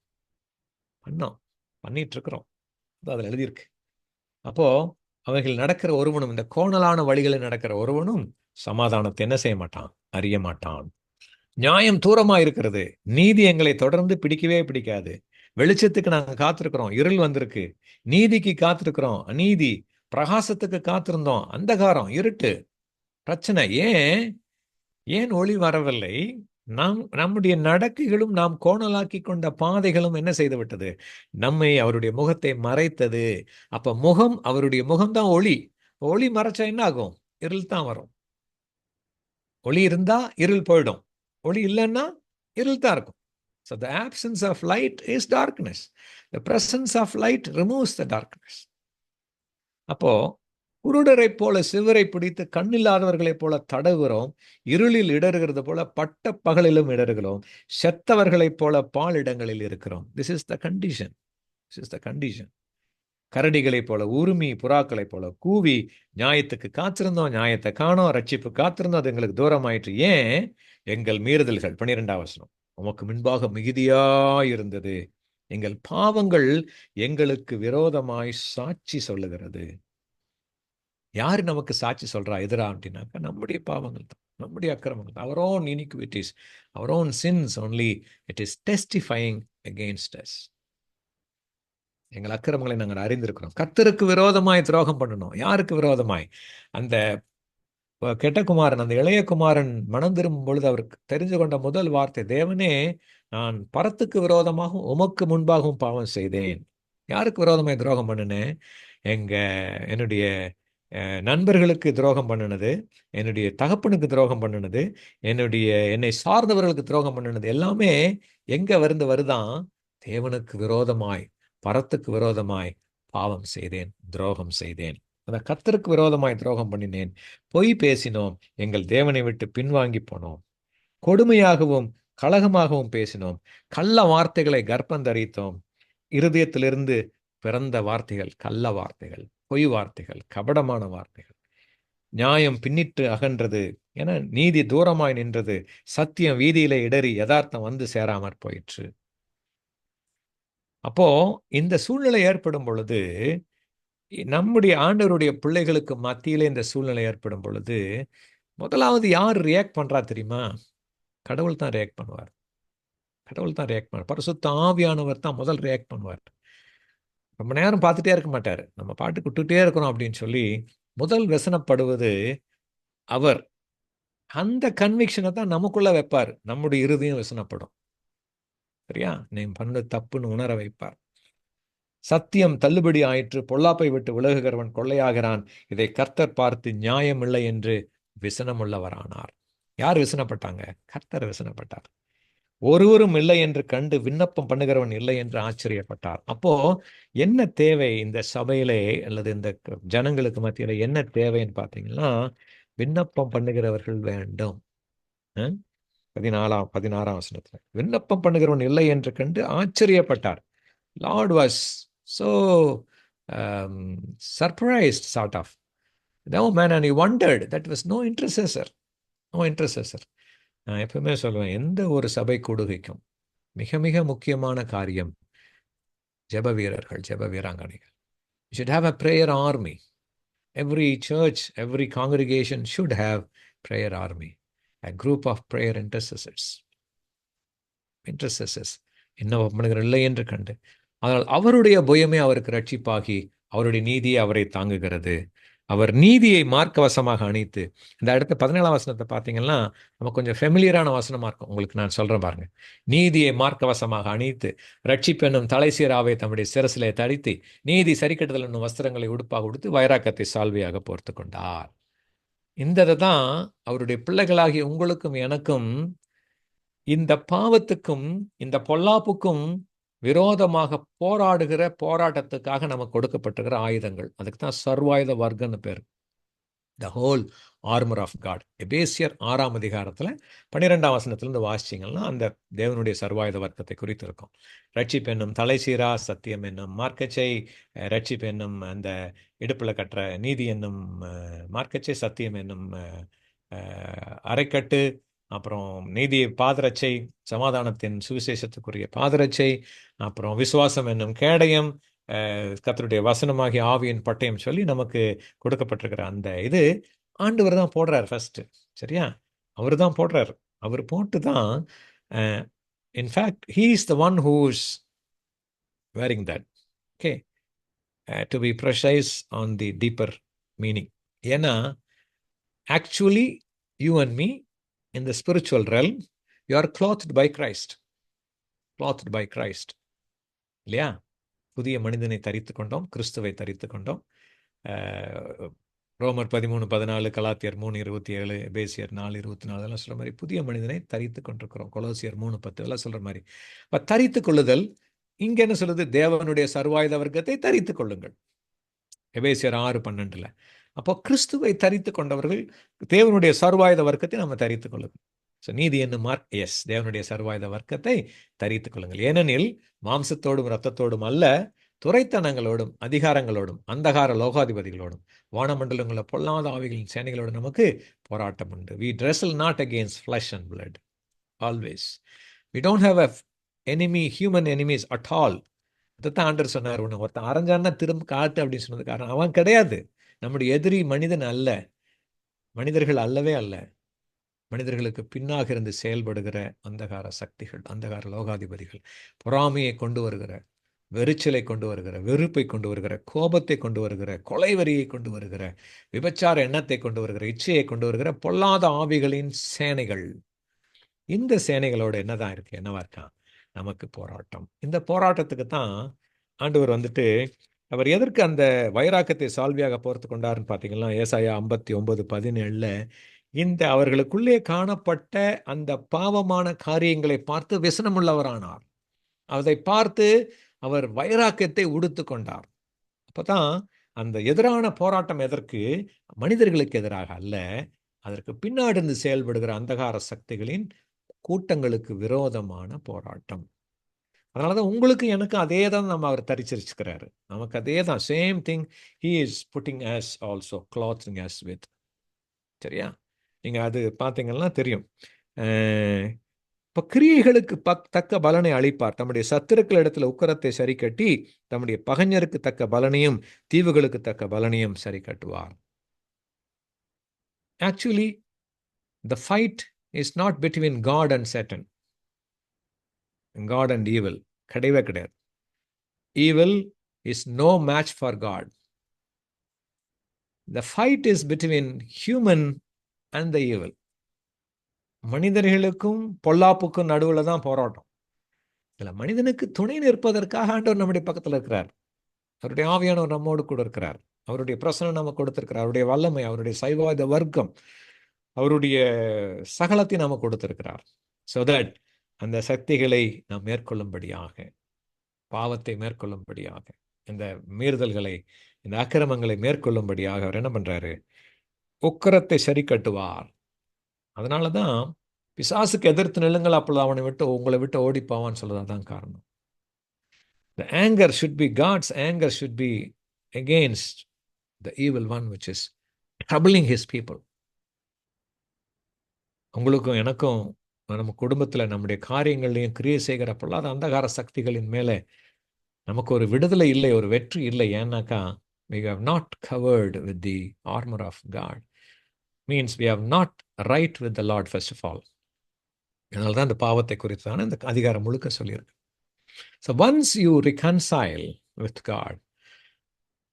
பண்ணிட்டு இருக்கிறோம். அதில் எழுதியிருக்கு. அப்போ அவைகள் நடக்கிற ஒருவனும், இந்த கோணலான வழிகளில் நடக்கிற ஒருவனும் சமாதானத்தை என்ன செய்ய மாட்டான்? அறிய மாட்டான். நியாயம் தூரமா இருக்கிறது. நீதி எங்களை தொடர்ந்து பிடிக்கவே பிடிக்காது. வெளிச்சத்துக்கு நாங்க காத்திருக்கிறோம், இருள் வந்திருக்கு. நீதிக்கு காத்திருக்கிறோம், அநீதி. பிரகாசத்துக்கு காத்திருந்தோம், அந்தகாரம், இருட்டு. பிரச்சனை ஏன் ஒளி வரவில்லை? நம்முடைய நடக்கைகளும் நாம் கோணலாக்கி கொண்ட பாதைகளும் என்ன செய்து விட்டது? நம்மை, அவருடைய முகத்தை மறைத்தது. அப்ப அவருடைய முகம்தான் ஒளி. ஒளி மறைச்சா என்ன ஆகும்? இருள் தான் வரும். ஒளி இருந்தா இருள் போயிடும். ஒளி இல்லைன்னா இருள் தான் இருக்கும். So the absence of light is darkness. The presence of light removes the darkness. அப்போ குருடரை போல சிவரை பிடித்து கண்ணில்லாதவர்களைப் போல தடவுகிறோம். இருளில் இடறுகிறது போல பட்ட பகலிலும் இடறுகிறோம். செத்தவர்களைப் போல பாலிடங்களில் இருக்கிறோம். This is the condition. This is the condition. கரடிகளைப் போல உருமி, புறாக்களைப் போல கூவி, நியாயத்துக்கு காத்திருந்தோம், நியாயத்தை காணோம், ரட்சிப்பு காத்திருந்தோம், அது எங்களுக்கு தூரமாயிற்று. ஏன்? எங்கள் மீறுதல்கள். 12வது வசனம். உமக்கு முன்பாக மிகுதியாயிருந்தது. எங்கள் பாவங்கள் எங்களுக்கு விரோதமாய் சாட்சி சொல்லுகிறது. யாரு நமக்கு சாட்சி சொல்றா எதிரா அப்படின்னாக்கா நம்முடைய பாவங்கள் தான், நம்முடைய அக்கிரமங்கள். our own iniquities, our own sins only, it is testifying against us. எங்கள் அக்கிரமங்களை நாங்கள் அறிந்திருக்கிறோம். கர்த்தருக்கு விரோதமாய் துரோகம் பண்ணணும். யாருக்கு விரோதமாய்? அந்த கெட்ட குமாரன், அந்த இளைய குமாரன் மனம் திரும்பும் பொழுது அவருக்கு தெரிஞ்சு கொண்ட முதல் வார்த்தை, தேவனே, நான் பரத்துக்கு விரோதமாகவும் உமக்கு முன்பாகவும் பாவம் செய்தேன். யாருக்கு விரோதமாய் துரோகம் பண்ணினேன்? என்னுடைய நண்பர்களுக்கு துரோகம் பண்ணினது, என்னுடைய தகப்பனுக்கு துரோகம் பண்ணினது, என்னை சார்ந்தவர்களுக்கு துரோகம் பண்ணினது எல்லாமே எங்க வருதான்? தேவனுக்கு விரோதமாய், பரத்துக்கு விரோதமாய் பாவம் செய்தேன், துரோகம் செய்தேன். அந்த கர்த்தருக்கு விரோதமாய் துரோகம் பண்ணினேன். பொய் பேசினோம், எங்கள் தேவனை விட்டு பின்வாங்கி போனோம். கொடுமையாகவும் கலகமாகவும் பேசினோம். கள்ள வார்த்தைகளை கர்ப்பந்தரித்தோம். இருதயத்திலிருந்து பிறந்த வார்த்தைகள் கள்ள வார்த்தைகள், பொய் வார்த்தைகள், கபடமான வார்த்தைகள். நியாயம் பின்னிட்டு அகன்றது, என நீதி தூரமாய் நின்றது. சத்தியம் வீதியிலே இடறி யதார்த்தம் வந்து சேராமற் போயிற்று. அப்போ இந்த சூழ்நிலை ஏற்படும் பொழுது, நம்முடைய ஆண்டவருடைய பிள்ளைகளுக்கு மத்தியிலே இந்த சூழ்நிலை ஏற்படும் பொழுது, முதலாவது யார் ரியாக்ட் பண்றா தெரியுமா? கடவுள் தான் ரியாக்ட் பண்ணுவார். கடவுள் தான் ரியாக்ட் பண்ணுவார். பரிசுத்த ஆவியானவர் தான் முதல் ரியாக்ட் பண்ணுவார். ரொம்ப நேரம் பார்த்துட்டே இருக்க மாட்டார். நம்ம பாட்டுக்கு விட்டுட்டே இருக்கிறோம் அப்படின்னு சொல்லி முதல் व्यसனப்படுவது அவர். அந்த கன்விக்ஷனை தான் நமக்குள்ள வைப்பார். நம்முடைய இருதயம் விசனப்படும். சரியா? நீ பண்ண தப்புன்னு உணர வைப்பார். சத்தியம் தள்ளுபடி ஆயிற்று, பொல்லாப்பை விட்டு விலகுகிறவன் கொள்ளையாகிறான், இதை கர்த்தர் பார்த்து நியாயமில்லை என்று விசனமுள்ளவரானார். யார் விசனப்பட்டாங்க? கர்த்தர் விசனப்பட்டார். ஒருவரும் இல்லை என்று கண்டு விண்ணப்பம் பண்ணுகிறவன் இல்லை என்று ஆச்சரியப்பட்டார். அப்போ என்ன தேவை இந்த சபையிலே அல்லது இந்த ஜனங்களுக்கு மத்தியில என்ன தேவைன்னு பார்த்தீங்கன்னா, விண்ணப்பம் பண்ணுகிறவர்கள் வேண்டும். 16ஆம் வசனத்துல விண்ணப்பம் பண்ணுகிறவன் இல்லை என்று கண்டு ஆச்சரியப்பட்டார். Lord was so surprised sort of. No man, and he wondered that was no intercessor. No intercessor. நான் எப்பவுமே சொல்லுவேன், எந்த ஒரு சபை கூடுகைக்கும் மிக மிக முக்கியமான காரியம் ஜெப வீரர்கள், ஜெப வீராங்கனைகள். You should have a prayer army. Every church, every congregation should have prayer army. A group of prayer intercessors. என்ன பண்ணுகிற இல்லை என்று கண்டு, ஆனால் அவருடைய புயமே அவருக்கு ரட்சிப்பாகி அவருடைய நீதியை அவரை தாங்குகிறது. அவர் நீதியை மார்க்கவசமாக அணித்து, இந்த அடுத்த 17ஆம் வசனத்தை பார்த்தீங்கன்னா நமக்கு கொஞ்சம் ஃபெமிலியரான வசனமா இருக்கும். உங்களுக்கு நான் சொல்றேன் பாருங்க. நீதியை மார்க்கவசமாக அணித்து, ரட்சிப்பென்னும் தலைசீராவை தம்முடைய சிரசிலே தரித்து, நீதி சரிக்கட்டுதல் என்னும் வஸ்திரங்களை உடுப்பாக உடுத்து, வைராக்கத்தை சால்வையாக போர்த்து கொண்டார். இந்த தான் அவருடைய பிள்ளைகளாகிய உங்களுக்கும் எனக்கும் இந்த பாவத்துக்கும் இந்த பொல்லாப்புக்கும் விரோதமாக போராடுகிற போராட்டத்துக்காக நமக்கு கொடுக்கப்பட்டிருக்கிற ஆயுதங்கள். அதுக்கு தான் சர்வாயுத வர்க்கம்னு பேர். The whole armour of God. எபேசியர் 6ஆம் அதிகாரத்தில் 12ஆம் வசனத்திலிருந்து வாசிச்சிங்கன்னா அந்த தேவனுடைய சர்வாயுத வர்க்கத்தை குறித்து இருக்கும். ரட்சிப்பு என்னும் தலைசீரா, சத்தியம் என்னும் மார்க்கச்சை, ரட்சிப்பு என்னும் அந்த இடுப்பில் கட்டுற நீதி என்னும் மார்க்கச்சை, சத்தியம் என்னும் அரைக்கட்டு, அப்புறம் நீதி பாதரட்சை, சமாதானத்தின் சுவிசேஷத்துக்குரிய பாதரட்சை, அப்புறம் விசுவாசம் என்னும் கேடயம், கர்த்தருடைய வசனமாகிய ஆவியின் பட்டயம் சொல்லி நமக்கு கொடுக்கப்பட்டிருக்கிற அந்த இது ஆண்டவர் தான் போடுறார் ஃபர்ஸ்ட். சரியா? அவர் தான் போடுறார். அவர் போட்டு தான் in fact he is the one who is wearing that. Okay, to be precise on the deeper meaning. ஏன்னா actually you and me in the spiritual realm, you are clothed by Christ. Clothed by Christ. இல்லையா? புதிய மனிதனை தரித்து கொண்டோம், கிறிஸ்துவை தரித்து கொண்டோம். ரோமர் 13:14, கலாத்தியர் 3:27, எபேசியர் 4:24 அதெல்லாம் சொல்ற மாதிரி புதிய மனிதனை தரித்து கொண்டிருக்கிறோம். கொலோசியர் 3:10 எல்லாம் சொல்ற மாதிரி. இப்போ தரித்து கொள்ளுதல் இங்க என்ன சொல்லுது? தேவனுடைய சர்வாயுத வர்க்கத்தை தரித்து கொள்ளுங்கள். எபேசியர் 6:12. அப்போ கிறிஸ்துவை தரித்து கொண்டவர்கள் தேவனுடைய சர்வாயுத வர்க்கத்தை நம்ம தரித்து கொள்ளுங்கள். ஸோ நீதி என்னும் தேவனுடைய சர்வாயுத வர்க்கத்தை தரித்து கொள்ளுங்கள். ஏனெனில் மாம்சத்தோடும் இரத்தத்தோடும் அல்ல, துரைத்தனங்களோடும் அதிகாரங்களோடும் அந்தகார லோகாதிபதிகளோடும் வானமண்டலங்களில் பொல்லாத ஆவிகளின் சேனைகளோடும் நமக்கு போராட்டம் உண்டு. We wrestle not against flesh and blood. Always. We don't have a enemy, human enemies at all. அதைத்தான் ஆண்டவர் சொன்னார். ஒருத்தன் அரைஞ்சான்னா திரும்ப காட்டு அப்படின்னு சொன்னது காரணம் அவன் கிடையாது. நம்முடைய எதிரி மனிதன் அல்ல, மனிதர்கள் அல்லவே அல்ல. மனிதர்களுக்கு பின்னாக இருந்து செயல்படுகிற அந்தகார சக்திகள், அந்தகார லோகாதிபதிகள், பொறாமையை கொண்டு வருகிற, வெறிச்சலை கொண்டு வருகிற, வெறுப்பை கொண்டு வருகிற, கோபத்தை கொண்டு வருகிற, கொலைவரியை கொண்டு வருகிற, விபச்சார எண்ணத்தை கொண்டு வருகிற, இச்சையை கொண்டு வருகிற பொல்லாத ஆவிகளின் சேனைகள். இந்த சேனைகளோட என்னதான் இருக்கு? என்னவா இருக்கான்? நமக்கு போராட்டம். இந்த போராட்டத்துக்கு தான் ஆண்டவர் வந்துட்டு அவர் எதற்கு அந்த வைராக்கத்தை சால்வியாக போர்த்து கொண்டாருன்னு பார்த்தீங்கன்னா, ஏசாயா 59:17 இந்த அவர்களுக்குள்ளே காணப்பட்ட அந்த பாவமான காரியங்களை பார்த்து விசனமுள்ளவரானார். அதை பார்த்து அவர் வைராக்கத்தை உடுத்து கொண்டார். அப்பதான் அந்த எதிரான போராட்டம் எதற்கு? மனிதர்களுக்கு எதிராக அல்ல, அதற்கு பின்னாடி இருந்து செயல்படுகிற அந்தகார சக்திகளின் கூட்டங்களுக்கு விரோதமான போராட்டம். அதனாலதான் உங்களுக்கு எனக்கு அதே தான் நம்ம அவர் தரிச்சிருச்சுக்கிறாரு. நமக்கு அதே தான், same thing he is putting as also, clothing as with. சரியா? நீங்க அது பார்த்தீங்கன்னா தெரியும். இப்போ கிரியைகளுக்கு தக்க பலனை அளிப்பார், தம்முடைய சத்துருக்கள் இடத்துல உக்கரத்தை சரி கட்டி தம்முடைய பகைஞருக்கு தக்க பலனையும் தீவுகளுக்கு தக்க பலனையும் சரி கட்டுவார். Actually the fight is not between God and Satan. God and evil கிடையவே கிடையாது. Evil is no match for God. The fight is between human and the evil. மனிதர்களுக்கும் பொல்லாப்புக்கும் நடுவுல தான் போராட்டம். இதுல மனிதனுக்கு துணை நிற்பதற்காக ஆண்டவர் நம்முடைய பக்கத்துல இருக்கிறார். அவருடைய ஆவியானவர் நம்மோடு கூட இருக்கிறார். அவருடைய பிரசனம் நமக்கு கொடுத்திருக்கிறார். அவருடைய வல்லமை, அவருடைய சைவாத வர்க்கம், அவருடைய சகலத்தை நமக்கு கொடுத்திருக்கிறார். so that அந்த சக்திகளை நாம் மேற்கொள்ளும்படியாக, பாவத்தை மேற்கொள்ளும்படியாக, இந்த மீறுதல்களை, இந்த அக்கிரமங்களை மேற்கொள்ளும்படியாக அவர் என்ன பண்றாரு? உக்கிரத்தை சரி கட்டுவார். அதனாலதான் பிசாசுக்கு எதிர்த்து நில்லுங்கள், அப்பொழுது அவனை விட்டு உங்களை விட்டு ஓடிப்பாவான்னு சொல்றதான் காரணம். The anger should be, God's anger should be against the evil one which is troubling his people. உங்களுக்கும் எனக்கும் நம்ம குடும்பத்தில் நம்முடைய காரியங்களையும் கிரியை செய்கிற பொல்லாத அந்தகார சக்திகளின் மேலே நமக்கு ஒரு விடுதலை இல்லை, ஒரு வெற்றி இல்லை. ஏன்னாக்கா we have not covered with the armor of God. Means we have not right with the Lord first of all. அதனால தான் இந்த பாவத்தை குறித்தான இந்த அதிகாரம் முழுக்க சொல்லியிருக்கு. So once you reconcile with God,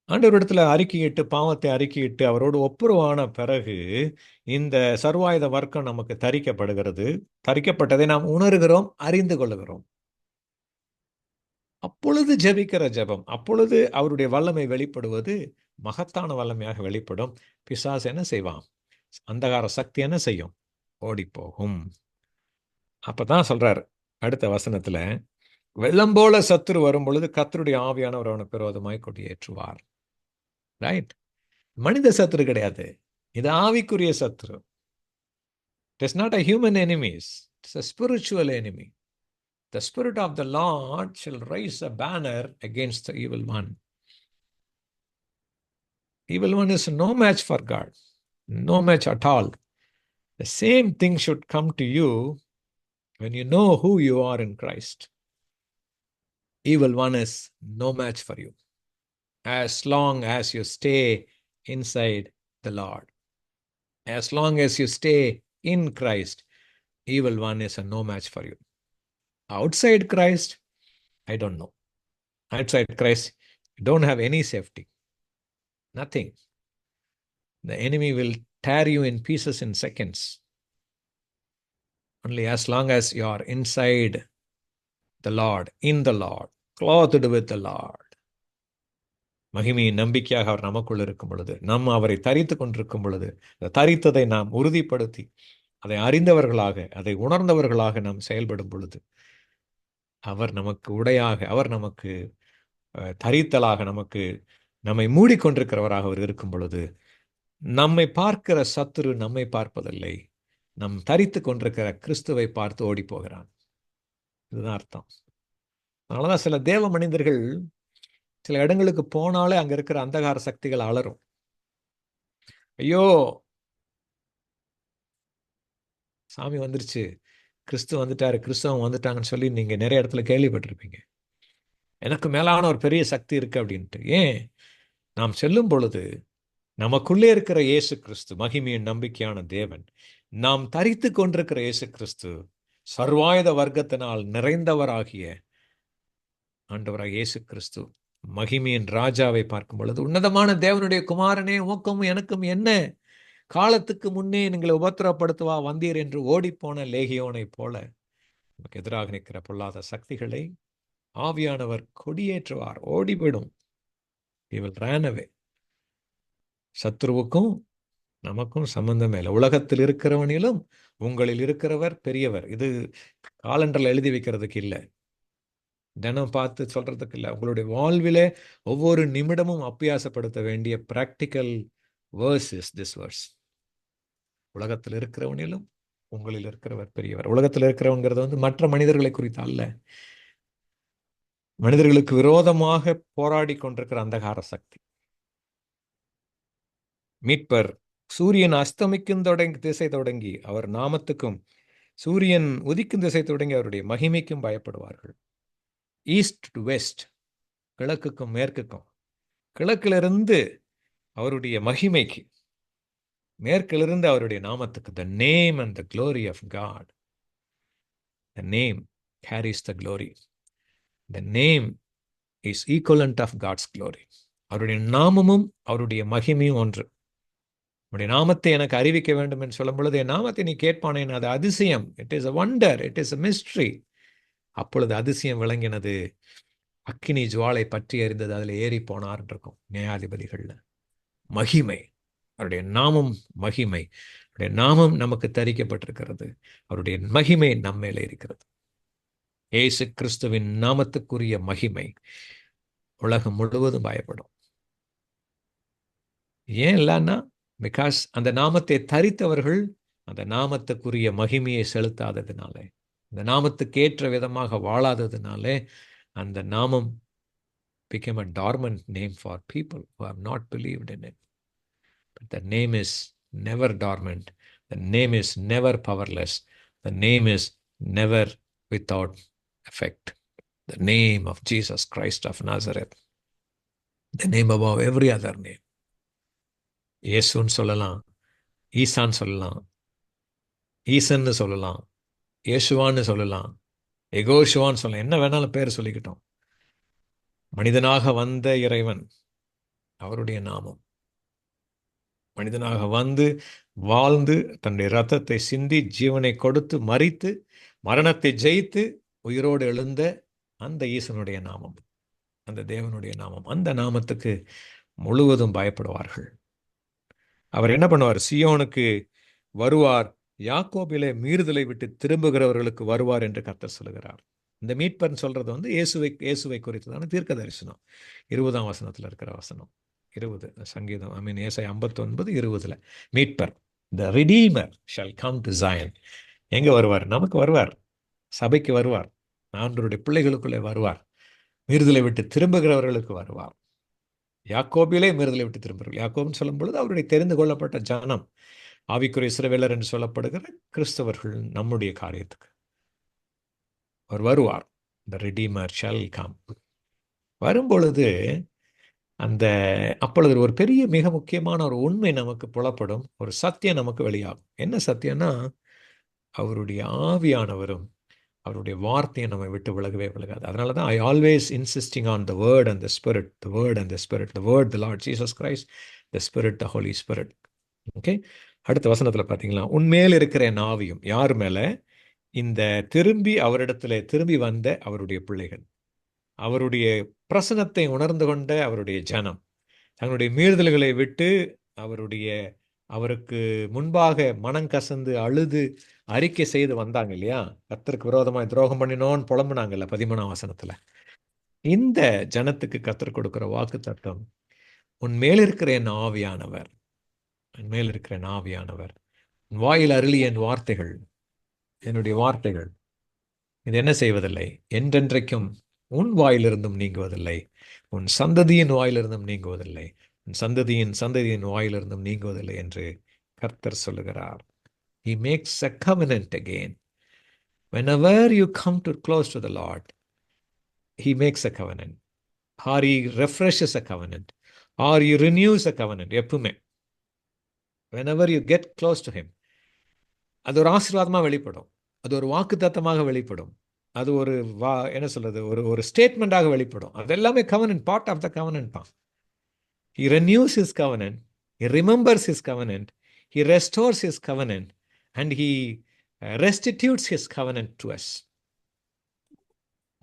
ஆண்டவரிடத்துல அறிக்கையிட்டு, பாவத்தை அறிக்கையிட்டு அவரோடு ஒப்புரவான பிறகு இந்த சர்வாயுத வர்க்கம் நமக்கு தரிக்கப்படுகிறது. தரிக்கப்பட்டதை நாம் உணர்கிறோம், அறிந்து கொள்ளுகிறோம். அப்பொழுது ஜெபிக்கிற ஜெபம், அப்பொழுது அவருடைய வல்லமை வெளிப்படுவது மகத்தான வல்லமையாக வெளிப்படும். பிசாசு என்ன செய்வான்? அந்தகார சக்தி என்ன செய்யும்? ஓடி போகும். அப்பதான் சொல்றார் அடுத்த வசனத்துல, வெள்ளம் போல சத்துரு வரும் பொழுது கர்த்தருடைய ஆவியானவர் அவனுக்கு விரோதமாய் கொடியேற்றுவார். ரைட்? மனித சத்துரு கிடையாது, இது ஆவிக்குரிய சத்துரு. It is not a human enemies, it's a spiritual enemy. The Spirit of the Lord shall raise a banner against the evil one. Evil one is no match for God, no match at all. The same thing should come to you when you know who you are in Christ. Evil one is no match for you as long as you stay inside the Lord. As long as you stay in Christ, evil one is a no match for you. Outside Christ, I don't know. Outside Christ, you don't have any safety. Nothing. The enemy will tear you in pieces in seconds. Only as long as you are inside the Lord, in the Lord, clothed with the Lord. மகிமையின் நம்பிக்கையாக அவர் நமக்குள் இருக்கும் பொழுது, நாம் அவரை தரித்து கொண்டிருக்கும் பொழுது, தரித்ததை நாம் உறுதிப்படுத்தி, அதை அறிந்தவர்களாக, அதை உணர்ந்தவர்களாக நாம் செயல்படும் பொழுது, அவர் நமக்கு உடையாக, அவர் நமக்கு தரித்தலாக, நமக்கு நம்மை மூடிக்கொண்டிருக்கிறவராக அவர் இருக்கும் பொழுது, நம்மை பார்க்கிற சத்துரு நம்மை பார்ப்பதில்லை, நம் தரித்து கொண்டிருக்கிற கிறிஸ்துவை பார்த்து ஓடி போகிறான். இதுதான் அர்த்தம். அதனாலதான் சில தேவ மனிதர்கள் சில இடங்களுக்கு போனாலே அங்க இருக்கிற அந்தகார சக்திகள் அலறும். ஐயோ, சாமி வந்துருச்சு, கிறிஸ்து வந்துட்டாரு, கிறிஸ்தவம் வந்துட்டாங்கன்னு சொல்லி நீங்க நிறைய இடத்துல கேள்விப்பட்டிருப்பீங்க. எனக்கு மேலான ஒரு பெரிய சக்தி இருக்கு அப்படின்ட்டு. ஏன்? நாம் செல்லும் பொழுது நமக்குள்ளே இருக்கிற இயேசு கிறிஸ்து, மகிமையின் நம்பிக்கையான தேவன், நாம் தரித்து கொண்டிருக்கிற இயேசு கிறிஸ்து, சர்வாயுத வர்க்கத்தினால் நிறைந்தவராகிய ஆண்டவராக இயேசு கிறிஸ்து, மகிமையின் ராஜாவை பார்க்கும் பொழுது, உன்னதமான தேவனுடைய குமாரனே, உமக்கும் எனக்கும் என்ன? காலத்துக்கு முன்னே நீங்கள் உபத்திரப்படுத்துவா வந்தீர் என்று ஓடிப்போன லேகியோனை போல நமக்கு எதிராக நிற்கிற பொல்லாத சக்திகளை ஆவியானவர் கொடியேற்றுவார். ஓடிவிடும். He will run away. சத்ருவுக்கும் நமக்கும் சம்பந்தமே இல்லை. உலகத்தில் இருக்கிறவனிலும் உங்களில் இருக்கிறவர் பெரியவர். இது காலண்டர்ல எழுதி வைக்கிறதுக்கு இல்லை, தினம் பார்த்து சொல்றதுக்கு இல்லை. உங்களுடைய வாழ்விலே ஒவ்வொரு நிமிடமும் அபியாசப்படுத்த வேண்டிய practical verse is this verse. உலகத்தில் இருக்கிறவனிலும் உங்களில் இருக்கிறவர் பெரியவர். உலகத்தில் இருக்கிறவங்கிறது மற்ற மனிதர்களை குறித்து அல்ல, மனிதர்களுக்கு விரோதமாக போராடி கொண்டிருக்கிற அந்தகார சக்தி. மீட்பர் சூரியன் அஸ்தமிக்கும் திசை தொடங்கி அவர் நாமத்துக்கும், சூரியன் உதிக்கும் திசை தொடங்கி அவருடைய மகிமைக்கும் பயப்படுவார்கள். ஈஸ்ட் டு வெஸ்ட், கிழக்குக்கும் மேற்குக்கும், கிழக்கிலிருந்து அவருடைய மகிமைக்கு, மேற்கிலிருந்து அவருடைய நாமத்துக்கு. The name and the glory of God. The name carries the glory. The name is equivalent of God's glory. அவருடைய நாமமும் அவருடைய மகிமையும் ஒன்று. உம்முடைய நாமத்தை எனக்கு அறிவிக்க வேண்டும் என்று சொல்லும் பொழுது, என் நாமத்தை நீ கேட்பானேன், அது அதிசயம். It is a wonder, it is a mystery. அப்பொழுது அதிசயம் விளங்கினது. அக்கினி ஜுவாலை பற்றி எறிந்தது, அதில் ஏறி போனார் இருக்கும் நியாயாதிபதிகள்ல. மகிமை, அவருடைய நாமம் மகிமை. அவருடைய நாமம் நமக்கு தரிக்கப்பட்டிருக்கிறது. அவருடைய மகிமை நம்மேல இருக்கிறது. இயேசு கிறிஸ்துவின் நாமத்துக்குரிய மகிமை உலகம் முழுவதும் பயப்படும். ஏன் இல்லைன்னா, பிகாஸ் அந்த நாமத்தை தரித்தவர்கள் அந்த நாமத்துக்குரிய மகிமையை செலுத்தாததினாலே, அந்த நாமத்துக்கு ஏற்ற விதமாக வாழாததினாலே, அந்த நாமம் became a dormant name for people who have not believed in it. But the name is never dormant. The name is never powerless. The name is never without effect. The name of Jesus Christ of Nazareth. The name above every other name. இயேசுன்னு சொல்லலாம், ஈசான்னு சொல்லலாம், ஈசன்னு சொல்லலாம், இயேசுவான்னு சொல்லலாம், எகோஷுவான்னு சொல்லலாம், என்ன வேணாலும் பேர் சொல்லிக்கிட்டோம். மனிதனாக வந்த இறைவன், அவருடைய நாமம். மனிதனாக வந்து வாழ்ந்து தன்னுடைய இரத்தத்தை சிந்தி ஜீவனை கொடுத்து மரித்து மரணத்தை ஜெயித்து உயிரோடு எழுந்த அந்த ஈசனுடைய நாமம், அந்த தேவனுடைய நாமம். அந்த நாமத்துக்கு முழுவதும் பயப்படுவார்கள். அவர் என்ன பண்ணுவார்? சியோனுக்கு வருவார், யாக்கோபிலே மீறுதலை விட்டு திரும்புகிறவர்களுக்கு வருவார் என்று கர்த்தர் சொல்லுகிறார். இந்த மீட்பர்னு சொல்றது வந்து இயேசுவை குறித்ததான தீர்க்க தரிசனம். 20ஆம் வசனத்தில் இருக்கிற வசனம். 20 சங்கீதம், ஏசாயா 59:20 மீட்பர், the redeemer shall come to Zion. எங்க வருவார்? நமக்கு வருவார், சபைக்கு வருவார், ஆண்டவருடைய பிள்ளைகளுக்குள்ளே வருவார், மீறுதலை விட்டு திரும்புகிறவர்களுக்கு வருவார். யாக்கோபிலே மீறுதலை விட்டு திரும்புகிறார். யாக்கோப்னு சொல்லும் பொழுது அவருடைய தெரிந்து கொள்ளப்பட்ட ஜனம், ஆவிக்குரிய இஸ்ரவேலர் என்று சொல்லப்படுகிற கிறிஸ்தவர்கள், நம்முடைய காரியத்துக்கு அவர் வருவார். the redeemer shall come. வரும்பொழுது அப்பொழுது ஒரு பெரிய மிக முக்கியமான ஒரு உண்மை நமக்கு புலப்படும், ஒரு சத்தியம் நமக்கு வெளியாகும். என்ன சத்தியம்னா, அவருடைய ஆவியானவரும் அவருடைய வார்த்தையை நம்ம விட்டு விலகவே விலகாது. அதனால தான் I always insisting on the word and the spirit, the word and the spirit, the word the Lord Jesus Christ, the spirit the Holy Spirit. Okay, அடுத்த வசனத்தில் பார்த்தீங்களா, உன்மேல் இருக்கிற என் ஆவியும். யார் மேலே? இந்த அவரிடத்துல திரும்பி வந்த அவருடைய பிள்ளைகள், அவருடைய பிரசனத்தை உணர்ந்து கொண்ட அவருடைய ஜனம், தங்களுடைய மீறுதல்களை விட்டு அவருக்கு முன்பாக மனங்கசந்து அழுது அறிக்கை செய்து வந்தாங்க இல்லையா? கர்த்தருக்கு விரோதமாய் துரோகம் பண்ணினோன்னு புலம்புனாங்கல்ல 13ஆம் வசனத்துல. இந்த ஜனத்துக்கு கர்த்தர் கொடுக்கிற வாக்கு தத்துவம், உன் மேல் இருக்கிற என் ஆவியானவர், என் மேல் இருக்கிற என் ஆவியானவர், உன் வாயில் அருளிய என் வார்த்தைகள், என்னுடைய வார்த்தைகள் இது என்ன செய்வதில்லை? என்றென்றைக்கும் உன் வாயிலிருந்தும் நீங்குவதில்லை, உன் சந்ததியின் வாயிலிருந்தும் நீங்குவதில்லை, உன் சந்ததியின் வாயிலிருந்தும் நீங்குவதில்லை என்று கர்த்தர் சொல்லுகிறார். He makes a covenant again. Whenever you come to close to the Lord, He makes a covenant, or He refreshes a covenant, or He renews a covenant. எப்பவுமே whenever you get close to Him, அது ஒரு ஆசீர்வாதமாக வெளிப்படும், அது ஒரு வாக்குத்தத்தமாக வெளிப்படும், அது ஒரு என்ன சொல்றது, ஒரு ஸ்டேட்மெண்டாக வெளிப்படும். அது எல்லாமே covenant, part of the covenant தான். He renews His covenant, He remembers His covenant, He restores His covenant, and He restitutes His covenant to us.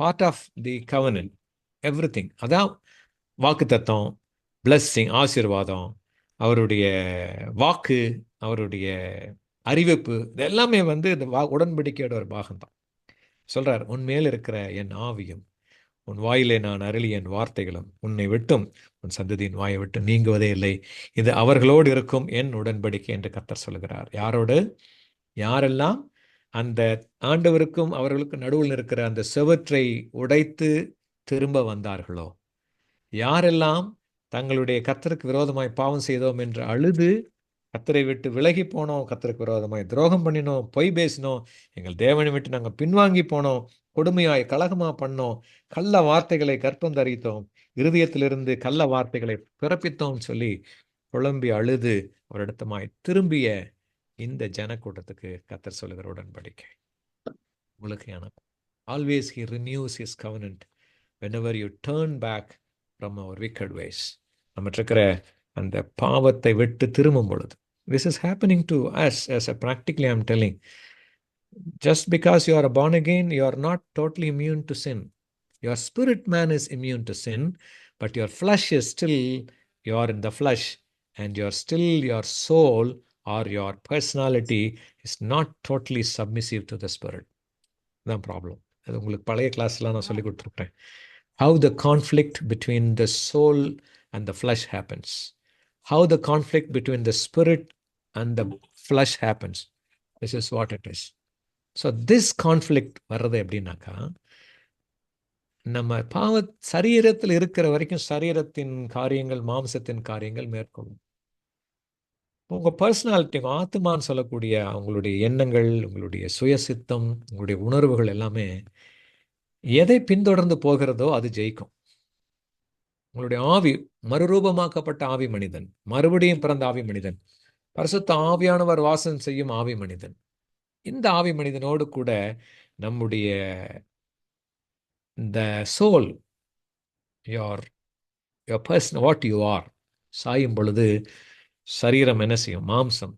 Part of the covenant, everything. அதான் வாக்குத்தத்தம், பிளஸ்ஸிங், ஆசீர்வாதம், அவருடைய வாக்கு, அவருடைய அறிவிப்பு, இது எல்லாமே வந்து இந்த உடன்படிக்கையோட ஒரு பாகம்தான். சொல்றார், உன் மேல் இருக்கிற என் ஆவியும் உன் வாயிலே நான் அருளிய என் வார்த்தைகளும் உன்னை விட்டும் உன் சந்ததியின் வாயை விட்டு நீங்குவதே இல்லை, இது அவர்களோடு இருக்கும் என் உடன்படிக்கை என்று கர்த்தர் சொல்கிறார். யாரோடு? யாரெல்லாம் அந்த ஆண்டவருக்கும் அவர்களுக்கும் நடுவில் இருக்கிற அந்த செவற்றை உடைத்து திரும்ப வந்தார்களோ, யாரெல்லாம் தங்களுடைய கர்த்தருக்கு விரோதமாய் பாவம் செய்தோம் என்று அழுது கர்த்தரை விட்டு விலகி போனோம், கர்த்தருக்கு விரோதமாய் துரோகம் பண்ணினோம், பொய் பேசினோம், எங்கள் தேவனை விட்டு நாங்கள் பின்வாங்கி போனோம், கொடுமையாய் கலகமா பண்ணோம், கள்ள வார்த்தைகளை கற்பம் தரித்தோம், இருதயத்திலிருந்து கள்ள வார்த்தைகளை பிறப்பித்தோம் சொல்லி புலம்பி அழுது ஒரு இடத்தமாய் திரும்பிய இந்த ஜனக்கூட்டத்துக்கு கர்த்தர் சொல்லுகிற உடன்படிக்கை உங்களுக்கு எனக்கு. Always He renews His covenant whenever you turn back from our wicked ways. நம்ம இருக்கிற அந்த பாவத்தை விட்டு திரும்பும் பொழுது, This is happening to us as a practically I'm telling. Just because you are born again, you are not totally immune to sin. Your spirit man is immune to sin, but your flesh is still, you are in the flesh, and your soul or your personality is not totally submissive to the spirit. That's the problem. அது உங்களுக்கு பழைய கிளாஸ்லாம் நான் சொல்லி கொடுத்துருப்பேன். How the conflict between the soul and the flesh happens. How the conflict between the spirit and the flesh happens. This is what it is. So this conflict வர்றது எப்படின்னாக்கா, நம்ம சரீரத்தில் இருக்கிற வரைக்கும் சரீரத்தின் காரியங்கள், மாம்சத்தின் காரியங்கள் மேற்கொள்ளும். உங்கள் பர்சனாலிட்டி, உங்கள் ஆத்மான்னு சொல்லக்கூடிய உங்களுடைய எண்ணங்கள், உங்களுடைய சுயசித்தம், உங்களுடைய உணர்வுகள் எல்லாமே எதை பின்தொடர்ந்து போகிறதோ அது ஜெயிக்கும். உங்களுடைய ஆவி, மறுரூபமாக்கப்பட்ட ஆவி மனிதன், மறுபடியும் பிறந்த ஆவி மனிதன், பரிசுத்த ஆவியானவர் வாசம் செய்யும் ஆவி மனிதன். இந்த ஆவி மனிதனோடு கூட நம்முடைய the soul, your person, what you are, சாயும் பொழுது சரீரம் என்ன செய்யும்? மாம்சம்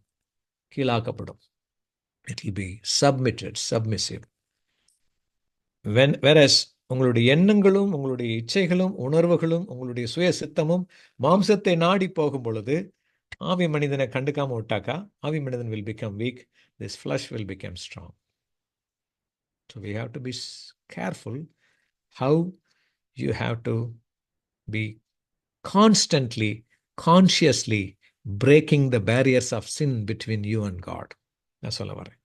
கீழாக்கப்படும். It will be submissive. Whereas உங்களுடைய எண்ணங்களும், உங்களுடைய இச்சைகளும், உணர்வுகளும், உங்களுடைய சுய சித்தமும் மாம்சத்தை நாடி போகும் பொழுது ஆவி மனிதனை கண்டுக்காம விட்டாக்கா, ஆவி மனிதன் will become weak, this flesh will become strong. So we have to be careful how you have to be constantly, consciously breaking the barriers of sin between you and God. நான் சொல்ல வரேன்.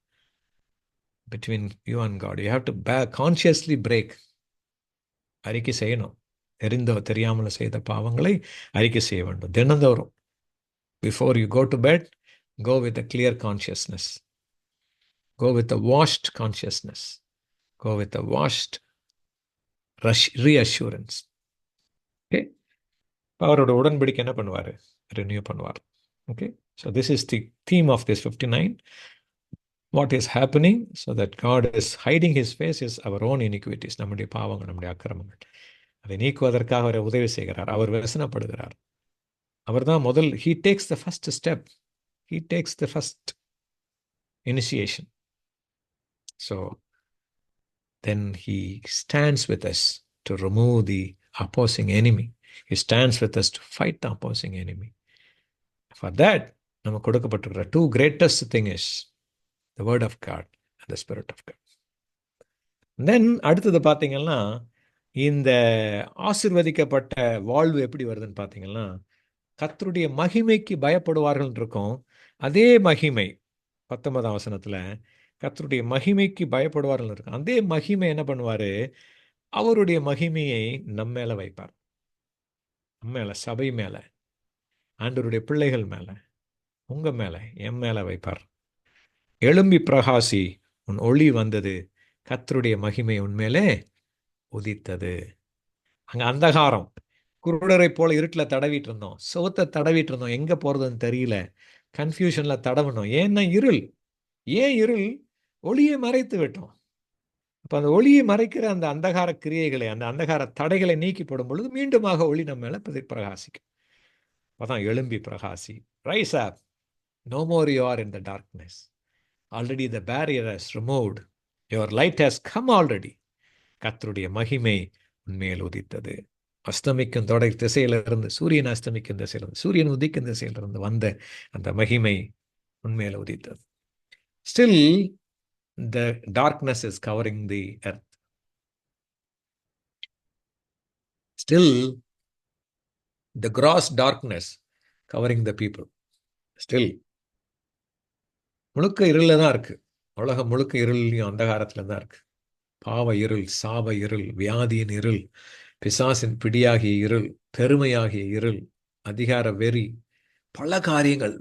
Between you and God. You have to consciously break. அறிக்கை செய்யணும். தெரியாமல் செய்த பாவங்களை அறிக்கை செய்ய வேண்டும். தினந்தோறும். Before you go to bed, go with a clear consciousness. Go with a washed consciousness. Go with a washed reassurance. Okay? அவரோட உடன்படிக்கை என்ன பண்ணுவார்? Renew பண்ணுவார். Okay? So this is the theme of this 59. What is happening? So that God is hiding his face is our own iniquities. நம்முடைய பாவங்கள், நம்முடைய அக்கிரமங்கள். அதை நீக்குவதற்காக அவர் உதவி செய்கிறார். அவர் வசனப்படுகிறார். அவர் தான் முதல், he takes the first step. He takes the first initiation. So then he stands with us to remove the opposing enemy. He stands with us to fight the opposing enemy. For that, நமக்கு கொடுக்கப்பட்டிருக்கிற two greatest thing is the word of God and the spirit of God. Then அடுத்தது பார்த்தீங்கன்னா, இந்த ஆசீர்வதிக்கப்பட்ட வாழ்வு எப்படி வருதுன்னு பார்த்தீங்கன்னா, கர்த்தருடைய மகிமைக்கு பயப்படுவார்கள் இருக்கும். அதே மகிமை 19ஆம் வசனத்தில் கர்த்தருடைய மகிமைக்கு பயப்படுவார்கள் இருக்கும். அதே மகிமை என்ன பண்ணுவார்? அவருடைய மகிமையை நம்ம மேலே வைப்பார். நம்ம மேலே, சபை மேலே, ஆண்டவருடைய பிள்ளைகள் மேலே, உங்கள் மேலே, என் மேலே வைப்பார். எழும்பி பிரகாசி, உன் ஒளி வந்தது, கர்த்தருடைய மகிமை உன்மேலே உதித்தது. அங்கே அந்தகாரம், குருடரை போல இருட்டில் தடவிட்டு இருந்தோம், சுவத்தை தடவிட்டு இருந்தோம், எங்கே போகிறதுன்னு தெரியல, கன்ஃபியூஷனில் தடவணும். ஏன்னா இருள். ஏன் இருள்? ஒளியை மறைத்து விட்டோம். அப்போ அந்த ஒளியை மறைக்கிற அந்த அந்தகார கிரியைகளை, அந்த அந்தகார தடைகளை நீக்கி போடும் பொழுது மீண்டுமாக ஒளி நம்ம மேலே பிரகாசிக்கும். அதான் எழும்பி பிரகாசி. Rise up, no more you are in the darkness. Already the barrier has removed, your light has come already. கர்த்தருடைய மகிமை உண்மையில் உதித்தது. அஸ்தமிக்கும் திசையிலிருந்து, சூரியன் அஸ்தமிக்கும் திசையிலிருந்து, சூரியன் உதிக்கும் திசையிலிருந்து வந்த அந்த மகிமை உண்மையில் உதித்தது. Still, the darkness is covering the earth. Still, the gross darkness covering the people. Still, முழுக்க இருளில் தான் இருக்கு. உலகம் முழுக்க இருளையும் அந்தகாரத்தில் தான் இருக்கு. பாவ இருள், சாப இருள், வியாதியின் இருள், பிசாசின் பிடியாகிய இருள், பெருமையாகிய இருள், அதிகார வெறி, பல காரியங்கள்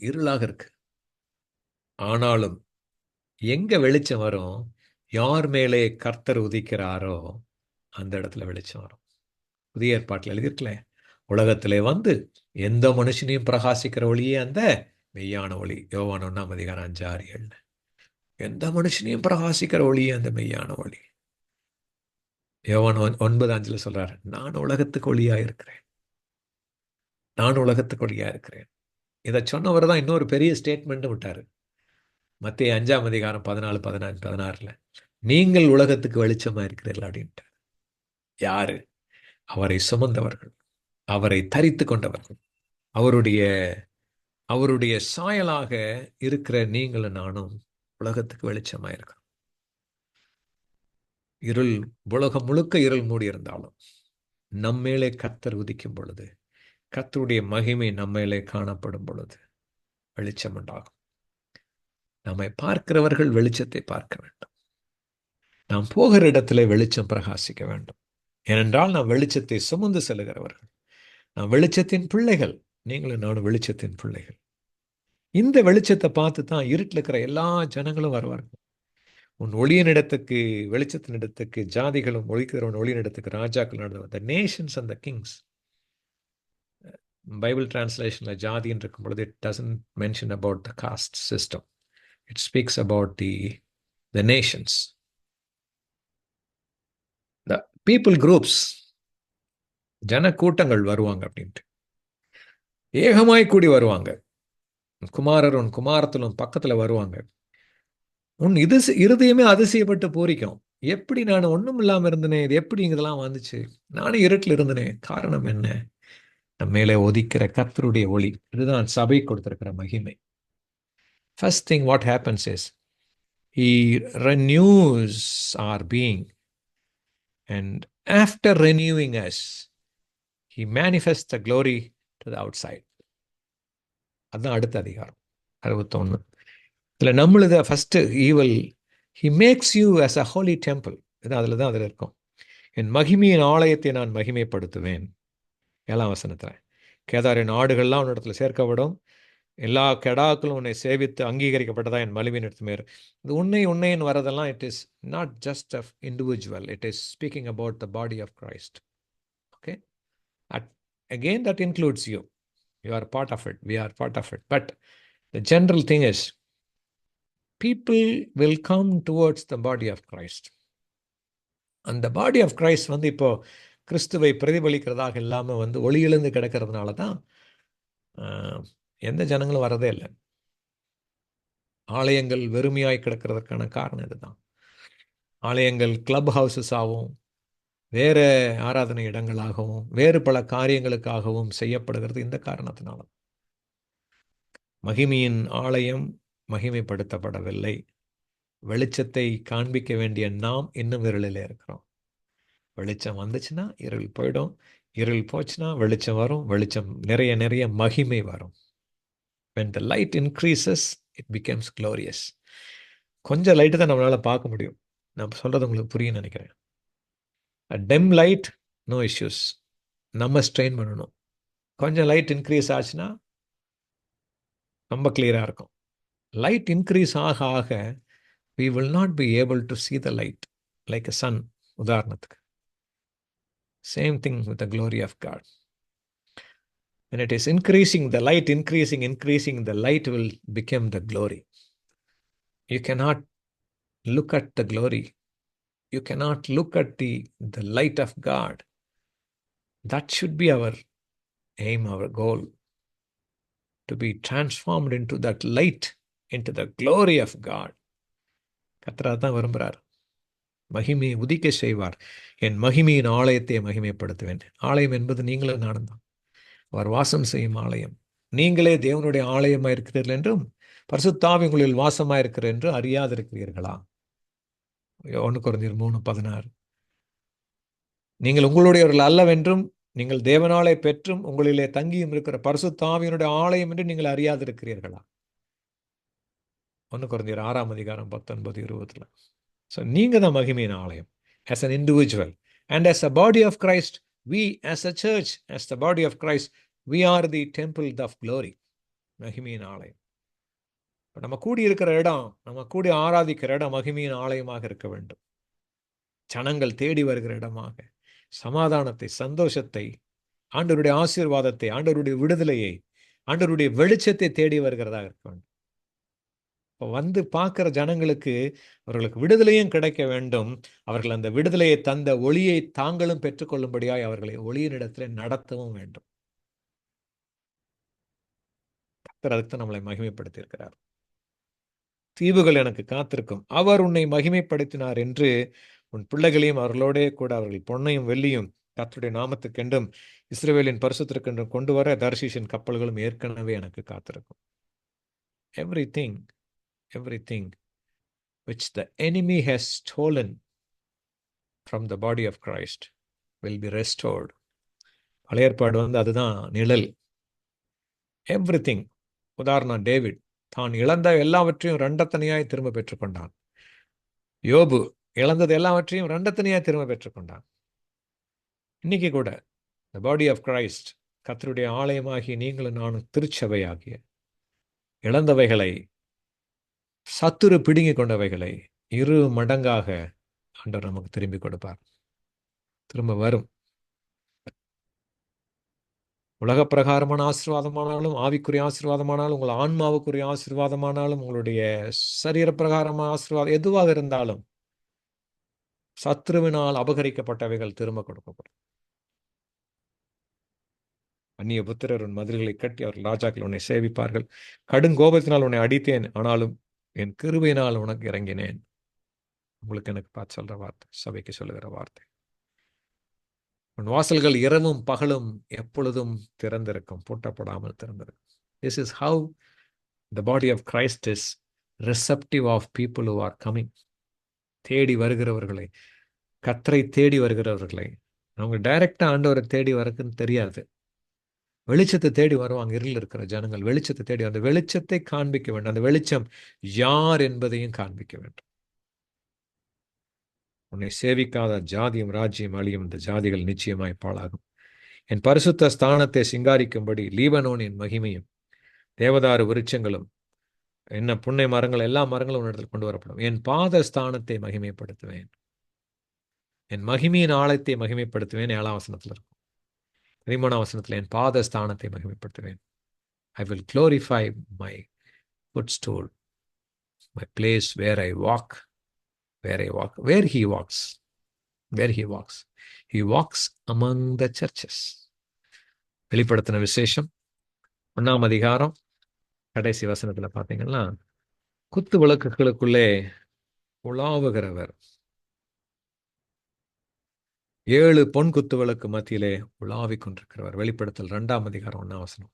இருளாக இருக்கு. ஆனாலும் எங்க வெளிச்சம் வரும்? யார் மேலே கர்த்தர் உதிக்கிறாரோ அந்த இடத்துல வெளிச்சம் வரும். புதிய ஏற்பாட்டில் எழுதியிருக்கல, உலகத்திலே வந்து எந்த மனுஷனையும் பிரகாசிக்கிற ஒளியே அந்த மெய்யான ஒளி. யோவான் 1:5-6-7. எந்த மனுஷனையும் பிரகாசிக்கிற ஒளியே அந்த மெய்யான ஒளி. யோவான் 9:5 சொல்றாரு, நான் உலகத்துக்கு ஒளியா இருக்கிறேன். நான் உலகத்துக்கு ஒளியா இருக்கிறேன். இதை சொன்னவர் தான் இன்னொரு பெரிய ஸ்டேட்மெண்ட் விட்டாரு. மத்தேயு 5 14 16 நீங்கள் உலகத்துக்கு வெளிச்சமா இருக்கிறீர்கள் அப்படின்ட்டு. யாரு? அவரை சுமந்தவர்கள், அவரை தரித்து கொண்டவர்கள், அவருடைய அவருடைய சாயலாக இருக்கிற நீங்களும் நானும் உலகத்துக்கு வெளிச்சமா இருக்கிறோம். இருள், உலகம் முழுக்க இருள் மூடி இருந்தாலும் நம்மேலே கர்த்தர் உதிக்கும் பொழுது, கர்த்தருடைய மகிமை நம்மேலே காணப்படும் பொழுது வெளிச்சம் உண்டாகும். நம்மை பார்க்கிறவர்கள் வெளிச்சத்தை பார்க்க வேண்டும். நாம் போகிற இடத்திலே வெளிச்சம் பிரகாசிக்க வேண்டும். ஏனென்றால் நாம் வெளிச்சத்தை சுமந்து செல்கிறவர்கள். நாம் வெளிச்சத்தின் பிள்ளைகள். நீங்களும் நானும் வெளிச்சத்தின் பிள்ளைகள். இந்த வெளிச்சத்தை பார்த்து தான் இருட்டில் இருக்கிற எல்லா ஜனங்களும் வருவார்கள். உன் ஒளியினிடத்துக்கு, வெளிச்சத்தின் இடத்துக்கு ஜாதிகளும், ஒளிக்கிறவன் ஒளியினிடத்துக்கு ராஜாக்கள் நடந்தவர். The nations and the kings. Bible டிரான்ஸ்லேஷன்ல ஜாதின்னு இருக்கும் பொழுது it doesn't mention about the caste system. It speaks about the nations. The people groups, ஜன கூட்டங்கள் வருவாங்க அப்படின்ட்டு. ஏகமாய் கூடி வருவாங்க. குமாரர் உன் குமாரத்திலும் பக்கத்துல வருவாங்க. உன் இருதயமே அதிசயப்பட்டு பூரிக்கும். எப்படி நான் ஒன்றும் இல்லாமல் இருந்தனே, இது எப்படி இதெல்லாம் வந்துச்சு? நானும் இருட்டில் இருந்தனே. காரணம் என்ன? நம்ம மேலே ஒதிக்கிற கர்த்தருடைய ஒளி. இதுதான் சபை கொடுத்திருக்கிற மகிமை. First thing what happens is he renews our being, and after renewing us he manifests the glory to the outside. அதுதான் அடுத்த அதிகாரம் 61. இதுல நம்மளுது first he makes you as a holy temple. இது அதில் தான் அதில் இருக்கும். என் மகிமையின் ஆலயத்தை நான் மகிமைப்படுத்துவேன். 7ஆம் வசனத்துல, கேதாரின் ஆடுகள்லாம் உன்னிடத்துல சேர்க்கப்படும், எல்லா கெடாக்களும் உன்னை சேவித்து அங்கீகரிக்கப்பட்டதா என் மலிவின் எடுத்துமேறு. இது உன்னைன்னு வரதெல்லாம் it is not just a individual, it is speaking about the body of Christ. Okay, again that includes you. You are part of it, we are part of it. But the general thing is people will come towards the body of Christ. அந்த பாடி of Christ வந்து இப்போ கிறிஸ்துவை பிரதிபலிக்கிறதாக இல்லாமல் வந்து ஒளியிழந்து கிடக்கிறதுனால தான் எந்த ஜனங்களும் வரதே இல்லை. ஆலயங்கள் வெறுமையாய் கிடக்கிறதுக்கான காரணம் இதுதான். ஆலயங்கள் கிளப் ஹவுசஸ் ஆகவும், வேறு ஆராதனை இடங்களாகவும், வேறு பல காரியங்களுக்காகவும் செய்யப்படுகிறது இந்த காரணத்தினால. மகிமையின் ஆலயம் மகிமைப்படுத்தப்படவில்லை. வெளிச்சத்தை காண்பிக்க வேண்டிய நாம் இன்னும் இருளில் இருக்கிறோம். வெளிச்சம் வந்துச்சுன்னா இருள் போயிடும், இருள் போச்சுன்னா வெளிச்சம் வரும், வெளிச்சம் நிறைய நிறைய மகிமை வரும். When the light increases, it becomes glorious. கொஞ்சம் லைட்டு தான் நம்மளால பார்க்க முடியும். நான் சொல்றது உங்களுக்கு புரியும் நினைக்கிறேன். A dim light, no issues. நம்ம ஸ்ட்ரெயின் பண்ணணும். கொஞ்சம் லைட் இன்க்ரீஸ் ஆச்சுன்னா ரொம்ப கிளியரா இருக்கும். லைட் இன்க்ரீஸ் ஆக ஆக we will not be able to see the light like a sun, உதாரணத்துக்கு. Same thing with the glory of God. When it is increasing, the light increasing, the light will become the glory. You cannot look at the glory. You cannot look at the light of God. That should be our aim, our goal, to be transformed into that light, into the glory of God. கர்த்தர் தான் விரும்புகிறார். மகிமையை உதிக்க செய்வார். என் மகிமையின் ஆலயத்தை மகிமைப்படுத்துவேன். ஆலயம் என்பது நீங்களும் நானும் தான். அவர் வாசம் செய்யும் ஆலயம். நீங்களே தேவனுடைய ஆலயமாக இருக்கிறீர்கள் என்றும் பரிசுத்த ஆவி உங்களில் வாசமாக இருக்கிற என்று அறியாதிருக்கிறீர்களா? 1 கொரிந்தியர் 3:16. நீங்கள் உங்களுடையவர்கள் அல்லவென்றும் நீங்கள் தேவனாலே பெற்றும் உங்களிலே தங்கியும் இருக்கிற பரிசுத்த ஆவியினுடைய ஆலயம் என்று நீங்கள் அறியாதிருக்கிறீர்களா? 1 கொரிந்தியர் 6:19-20. ஸோ நீங்கள் தான் மகிமையின் ஆலயம். As an individual and as a body of Christ, we as a church, as the body of Christ, we are the temple of glory. மகிமையின் ஆலயம். இப்போ நம்ம கூடி இருக்கிற இடம், நம்ம கூடி ஆராதிக்கிற இடம் மகிமையின் ஆலயமாக இருக்க வேண்டும். ஜனங்கள் தேடி வருகிற இடமாக, சமாதானத்தை, சந்தோஷத்தை, ஆண்டவருடைய ஆசீர்வாதத்தை, ஆண்டவருடைய விடுதலையை, ஆண்டவருடைய வெளிச்சத்தை தேடி வருகிறதாக இருக்க வேண்டும். இப்போ வந்து பார்க்குற ஜனங்களுக்கு அவர்களுக்கு விடுதலையும் கிடைக்க வேண்டும். அவர்கள் அந்த விடுதலையை தந்த ஒளியை தாங்களும் பெற்றுக்கொள்ளும்படியாய் அவர்களை ஒளியினிடத்தில் நடத்தவும் வேண்டும். அதுக்கு தான் நம்மளை மகிமைப்படுத்தி இருக்கிறார். தீவுகள் எனக்கு காத்திருக்கும், அவர் உன்னை மகிமைப்படுத்தினார் என்று உன் பிள்ளைகளையும் அவர்களோடே கூட அவர்கள் பொன்னையும் வெள்ளியும் கர்த்தருடைய நாமத்துக்கென்றும் இஸ்ரவேலின் பரிசுத்திற்கென்றும் கொண்டு வர தர்ஷீஷின் கப்பல்களும் ஏற்கனவே எனக்கு காத்திருக்கும். Everything which the enemy has stolen from the body of Christ will be restored. பழைய ஏற்பாடு அதுதான் நிழல். எவ்ரிதிங். உதாரணம், டேவிட் தான் இழந்த எல்லாவற்றையும் ரெண்டத்தனையாய் திரும்ப பெற்றுக்கொண்டான். யோபு இழந்தது எல்லாவற்றையும் ரெண்டத்தனையாய் திரும்ப பெற்றுக்கொண்டான். இன்னைக்கு கூட the body of Christ, கர்த்தருடைய ஆலயமாகிய நீங்களும் நானும் திருச்சபையாகிய இழந்தவைகளை, சத்துரு பிடுங்கிக் கொண்டவைகளை 2 மடங்காக ஆண்டவர் நமக்கு திரும்பி கொடுப்பார். திரும்ப வரும். உலக பிரகாரமான ஆசீர்வாதமானாலும், ஆவிக்குரிய ஆசீர்வாதமானாலும், உங்கள் ஆன்மாவுக்குரிய ஆசீர்வாதமானாலும், உங்களுடைய சரீர பிரகாரமான ஆசீர்வாதம் எதுவாக இருந்தாலும் சத்ருவினால் அபகரிக்கப்பட்டவைகள் திரும்ப கொடுக்கப்படும். அந்நிய புத்திரர் உன் மதில்களை கட்டி அவர்கள் ராஜாக்கள் உன்னை சேவிப்பார்கள். கடுங்கோபத்தினால் உன்னை அடித்தேன், ஆனாலும் என் கிருபையினால் உனக்கு இறங்கினேன். உங்களுக்கு எனக்கு பார்த்து சொல்ற வார்த்தை, சபைக்கு சொல்லுகிற வார்த்தை. உன் வாசல்கள் இரவும் பகலும் எப்பொழுதும் திறந்திருக்கும், பூட்டப்படாமல் திறந்திருக்கும். This is how the body of Christ is receptive of people who are coming. தேடி வருகிறவர்களை, கர்த்தரை தேடி வருகிறவர்களை. அவங்க டைரக்டா ஆண்டவரை தேடி வரக்குன்னு தெரியாது. வெளிச்சத்தை தேடி வருவாங்க. இருளில் இருக்கிற ஜனங்கள் வெளிச்சத்தை தேடி, அந்த வெளிச்சத்தை காண்பிக்க வேண்டும். அந்த வெளிச்சம் யார் என்பதையும் காண்பிக்க வேண்டும். உன்னை சேவிக்காத ஜாதியும் ராஜ்யம் அழியும், இந்த ஜாதிகள் நிச்சயமாய் பாழாகும். என் பரிசுத்த ஸ்தானத்தை சிங்காரிக்கும்படி லீபனோனின் மகிமையும் தேவதாரு விருட்சங்களும் என்ன புன்னை மரங்கள் எல்லா மரங்களும் உன்னிடத்தில் கொண்டு வரப்படும். என் பாத ஸ்தானத்தை மகிமைப்படுத்துவேன், என் மகிமையின் ஆழத்தை மகிமைப்படுத்துவேன். 7ஆம் வசனத்தில் இருக்கும். 13ஆம் வசனத்தில் என் பாத ஸ்தானத்தை மகிமைப்படுத்துவேன். I will glorify my footstool, my place where I walk. Where he walks. He walks among the churches. வெளிப்படுத்தின விசேஷம் 1ஆம் அதிகாரம் கடைசி வசனத்துல பாத்தீங்கன்னா, குத்து விளக்குகளுக்குள்ளே உலாவுகிறவர், 7 பொன் குத்து விளக்கு மத்தியிலே உலாவிக் கொண்டிருக்கிறவர். வெளிப்படுத்தல் 2ஆம் அதிகாரம் 1ஆம் வசனம்.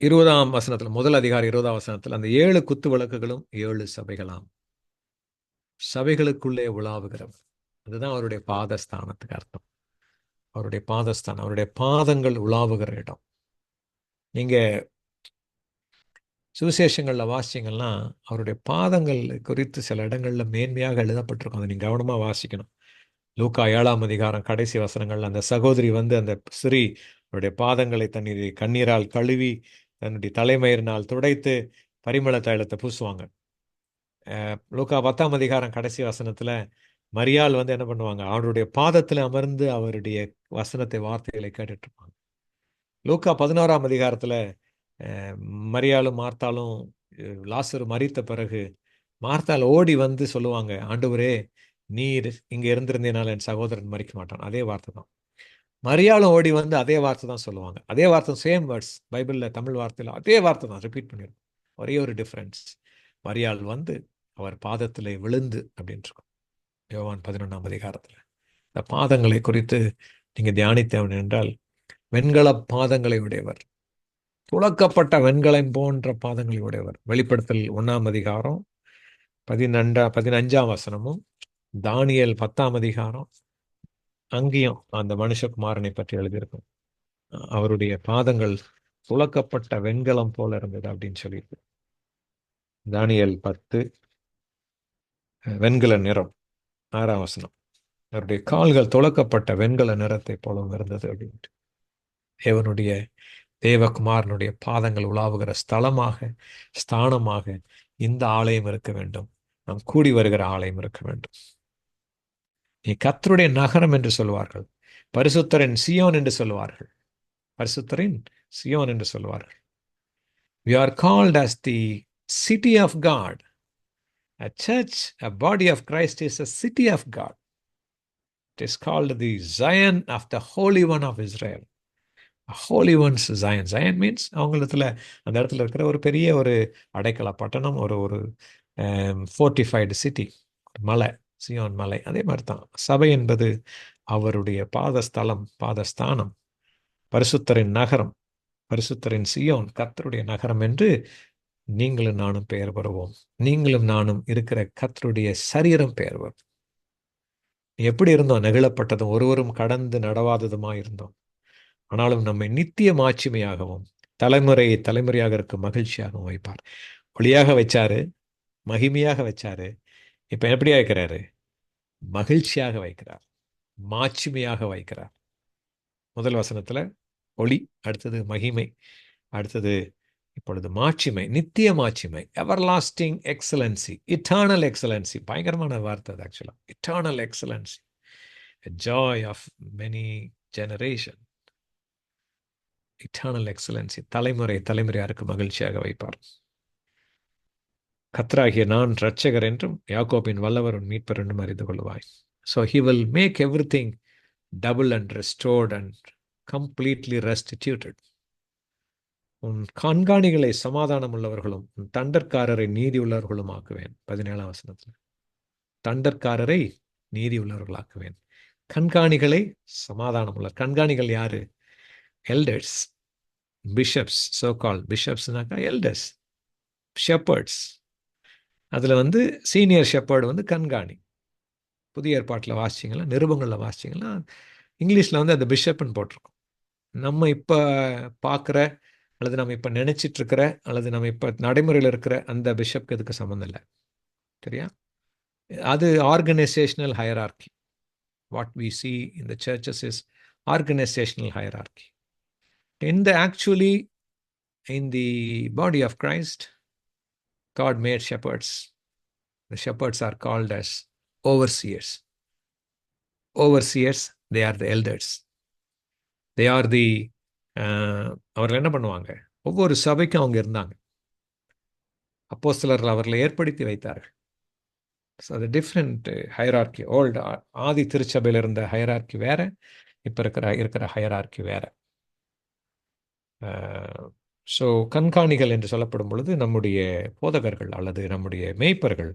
20ஆம் வசனத்துல, முதல் அதிகாரம் 20ஆம் வசனத்துல அந்த 7 குத்து விளக்குகளும் 7 சபைகளாம். சபைகளுக்குள்ளே உலாவுகிறவர். அதுதான் அவருடைய பாதஸ்தானத்துக்கு அர்த்தம். அவருடைய பாதஸ்தானம், அவருடைய பாதங்கள் உலாவுகிற இடம். நீங்க சுவிசேஷங்கள்ல வாசிச்சீங்கன்னா அவருடைய பாதங்கள் குறித்து சில இடங்கள்ல மேன்மையாக எழுதப்பட்டிருக்கும். அதை நீங்க கவனமா வாசிக்கணும். லூக்கா 7ஆம் அதிகாரம் கடைசி வசனங்கள்ல அந்த சகோதரி அந்த ஸ்திரீ அவருடைய பாதங்களை தன்னுடைய கண்ணீரால் கழுவி தன்னுடைய தலைமயிரினால் துடைத்து பரிமள தைலத்தை பூசுவாங்க. லூக்கா 10ஆம் அதிகாரம் கடைசி வசனத்துல மரியாள் என்ன பண்ணுவாங்க, அவருடைய பாதத்துல அமர்ந்து அவருடைய வசனத்தை, வார்த்தைகளை கேட்டுட்டு இருப்பாங்க. லூக்கா 11ஆம் அதிகாரத்துல மரியாளும் மார்த்தாலும் லாசரு மரித்த பிறகு மார்த்தாள் ஓடி சொல்லுவாங்க, ஆண்டவரே நீர் இங்க இருந்திருந்தேனால என் சகோதரன் மரிக்க மாட்டான். அதே வார்த்தை தான். மரியாளும் ஓடி அதே வார்த்தை தான் சொல்லுவாங்க. அதே வார்த்தை, சேம் வேர்ட்ஸ். பைபிள்ல தமிழ் வார்த்தையில அதே வார்த்தை தான் ரிப்பீட் பண்ணிருக்கும். ஒரே ஒரு டிஃபரன்ஸ், மரியாள் அவர் பாதத்திலே விழுந்து அப்படின்னு இருக்கும். யோவான் 11ஆம் அதிகாரத்துல இந்த பாதங்களை குறித்து நீங்க தியானித்தவன் என்றால், வெண்கல பாதங்களை உடையவர், துளக்கப்பட்ட வெண்கலம் போன்ற பாதங்களை உடையவர். வெளிப்படுத்தல் 1ஆம் அதிகாரம் 15ஆம் வசனமும், தானியேல் 10ஆம் அதிகாரம் அங்கேயும் அந்த மனுஷகுமாரனை பற்றி எழுதியிருக்கும். அவருடைய பாதங்கள் துளக்கப்பட்ட வெண்கலம் போல இருந்தது அப்படின்னு சொல்லியிருக்கு. தானியேல் 10 வெண்கல நிறம், 6ஆம் வசனம். அவருடைய கால்கள் துளக்கப்பட்ட வெண்கல நிறத்தை போலவும் இருந்தது அப்படின்ட்டு. தேவனுடைய தேவகுமாரனுடைய பாதங்கள் உலாவுகிற ஸ்தலமாக, ஸ்தானமாக இந்த ஆலயம் இருக்க வேண்டும். நாம் கூடி வருகிற ஆலயம் இருக்க வேண்டும். நீ கர்த்தருடைய நகரம் என்று சொல்வார்கள், பரிசுத்தரின் சியோன் என்று சொல்வார்கள். பரிசுத்தரின் சியோன் என்று சொல்வார்கள். We are called as the city of God. A church, a body of Christ is a city of God. It is called the Zion of the Holy One of Israel. Holy ones Zion. Zion means அவங்களத்துல அந்த இடத்துல இருக்கிற ஒரு பெரிய ஒரு அடைக்கல பட்டணம், ஒரு ஒரு ஃபோர்ட்டிஃபைடு சிட்டி, மலை, சியோன் மலை. அதே மாதிரி தான் சபை என்பது அவருடைய பாதஸ்தலம், பாதஸ்தானம், பரிசுத்தரின் நகரம், பரிசுத்தரின் சியோன், கர்த்தருடைய நகரம் என்று நீங்களும் நானும் பெயர் பெறுவோம். நீங்களும் நானும் இருக்கிற கர்த்தருடைய சரீரம் பெயர் பெறும். எப்படி இருந்தோம்? நெகிழப்பட்டதும் ஒருவரும் கடந்து நடவாததுமாய் இருந்தோம். ஆனாலும் நம்மை நித்திய மாட்சிமையாகவும் தலைமுறை தலைமுறையாக இருக்க மகிழ்ச்சியாகவும் வைப்பார். ஒளியாக வச்சாரு, மகிமையாக வச்சாரு. இப்ப எப்படியா வைக்கிறாரு? மகிழ்ச்சியாக வைக்கிறார், மாட்சிமையாக வைக்கிறார். முதல் வசனத்துல ஒளி, அடுத்தது மகிமை, அடுத்தது இப்பொழுது மாட்சிமை, நித்திய மாட்சிமை, எவர்லாஸ்டிங் எக்ஸலன்சி, இட்டர்னல் எக்ஸலன்சி. பயங்கரமான வார்த்தை அது ஆக்சுவலா. Eternal excellency, joy of many generation. Eternal excellency, தலைமுறை தலைமுறையாருக்கு மகிழ்ச்சியாக வைப்பார். கர்த்தராகிய நான் இரட்சகர் என்றும் யாக்கோபின் வல்லவர் உன் மீட்பர் என்றும் அறிந்து கொள்வாய். So he will make everything double and restored and completely restituted. உன் கண்காணிகளை சமாதானம் உள்ளவர்களும் உன் தண்டற்காரரை நீதி உள்ளவர்களும் ஆக்குவேன். 17ஆம் வசனத்தில் தண்டற்காரரை நீதி உள்ளவர்களாக்குவேன், கண்காணிகளை சமாதானம் உள்ள. கண்காணிகள் யாரு? எல்டர்ஸ், பிஷப்ஸ், சோ கால் பிஷப்ஸ்னாக்கா எல்டர்ஸ், ஷெப்பர்ட்ஸ். அதில் சீனியர் ஷெப்பர்டு கண்காணி. புதிய ஏற்பாட்டில் வாசிச்சிங்களா, நிருபங்களில் வாசிச்சிங்களா, இங்கிலீஷில் அந்த பிஷப்னு போட்டிருக்கோம். நம்ம இப்போ பார்க்குற அல்லது நம்ம இப்போ நினச்சிட்ருக்கிற அல்லது நம்ம இப்போ நடைமுறையில் இருக்கிற அந்த பிஷப்க்கு இதுக்கு சம்மந்தம் இல்லை, சரியா? அது organisational hierarchy. What we see in the churches is organisational hierarchy. Actually, in the body of Christ, God made shepherds. The shepherds are called as overseers. Overseers, they are the elders. They are the அவர்கள் என்ன பண்ணுவாங்க? ஒவ்வொரு சபைக்கும் அவங்க இருந்தாங்க. அப்போஸ்தலர்கள் அவர்களை ஏற்படுத்தி வைத்தார்கள். ஸோ அது டிஃப்ரெண்ட் ஹையரார்கி. ஓல்டு ஆதி திருச்சபையில் இருந்த ஹையரார்கி வேற, இப்போ இருக்கிற ஹையரார்கி வேற. ஸோ கண்காணிகள் என்று சொல்லப்படும் பொழுது நம்முடைய போதகர்கள் அல்லது நம்முடைய மேய்ப்பர்கள்,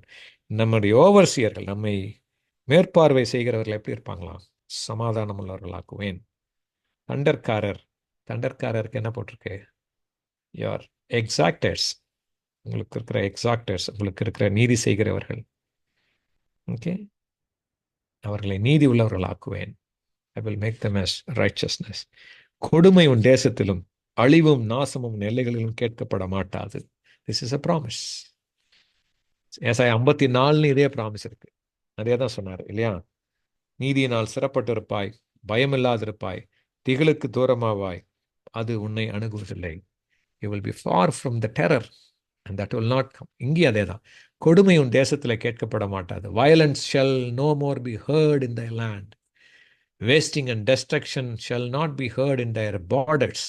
நம்முடைய ஓவர்சியர்கள், நம்மை மேற்பார்வை செய்கிறவர்கள் எப்படி இருப்பாங்களாம்? சமாதானம் உள்ளவர்களாக்குவேன். தண்டற்காரருக்கு என்ன போட்டிருக்கு? யார்? எக்ஸாக்டர்ஸ். உங்களுக்கு இருக்கிற எக்ஸாக்டர்ஸ், உங்களுக்கு இருக்கிற நீதி செய்கிறவர்கள். ஓகே, அவர்களை நீதி உள்ளவர்களாக்குவேன். I will make them as righteousness. கொடுமை உன் தேசத்திலும் அழிவும் நாசமும் எல்லைகளிலும் கேட்கப்பட மாட்டாது. This is a promise. ஏசாயா 54 இதே ப்ராமிஸ் இருக்கு. அதே தான் சொன்னார் இல்லையா? நீதியினால் சிறப்பட்டு இருப்பாய், பயமில்லாதிருப்பாய், திகிலுக்கு தூரமாவாய், அது உன்னை அணுகுவதில்லை. You will be far from the terror and that will not come. இங்கே அதே தான். கொடுமை உன் தேசத்தில் கேட்கப்பட மாட்டாது. Violence shall no more be heard in the land. Wasting and destruction shall not be heard in their borders.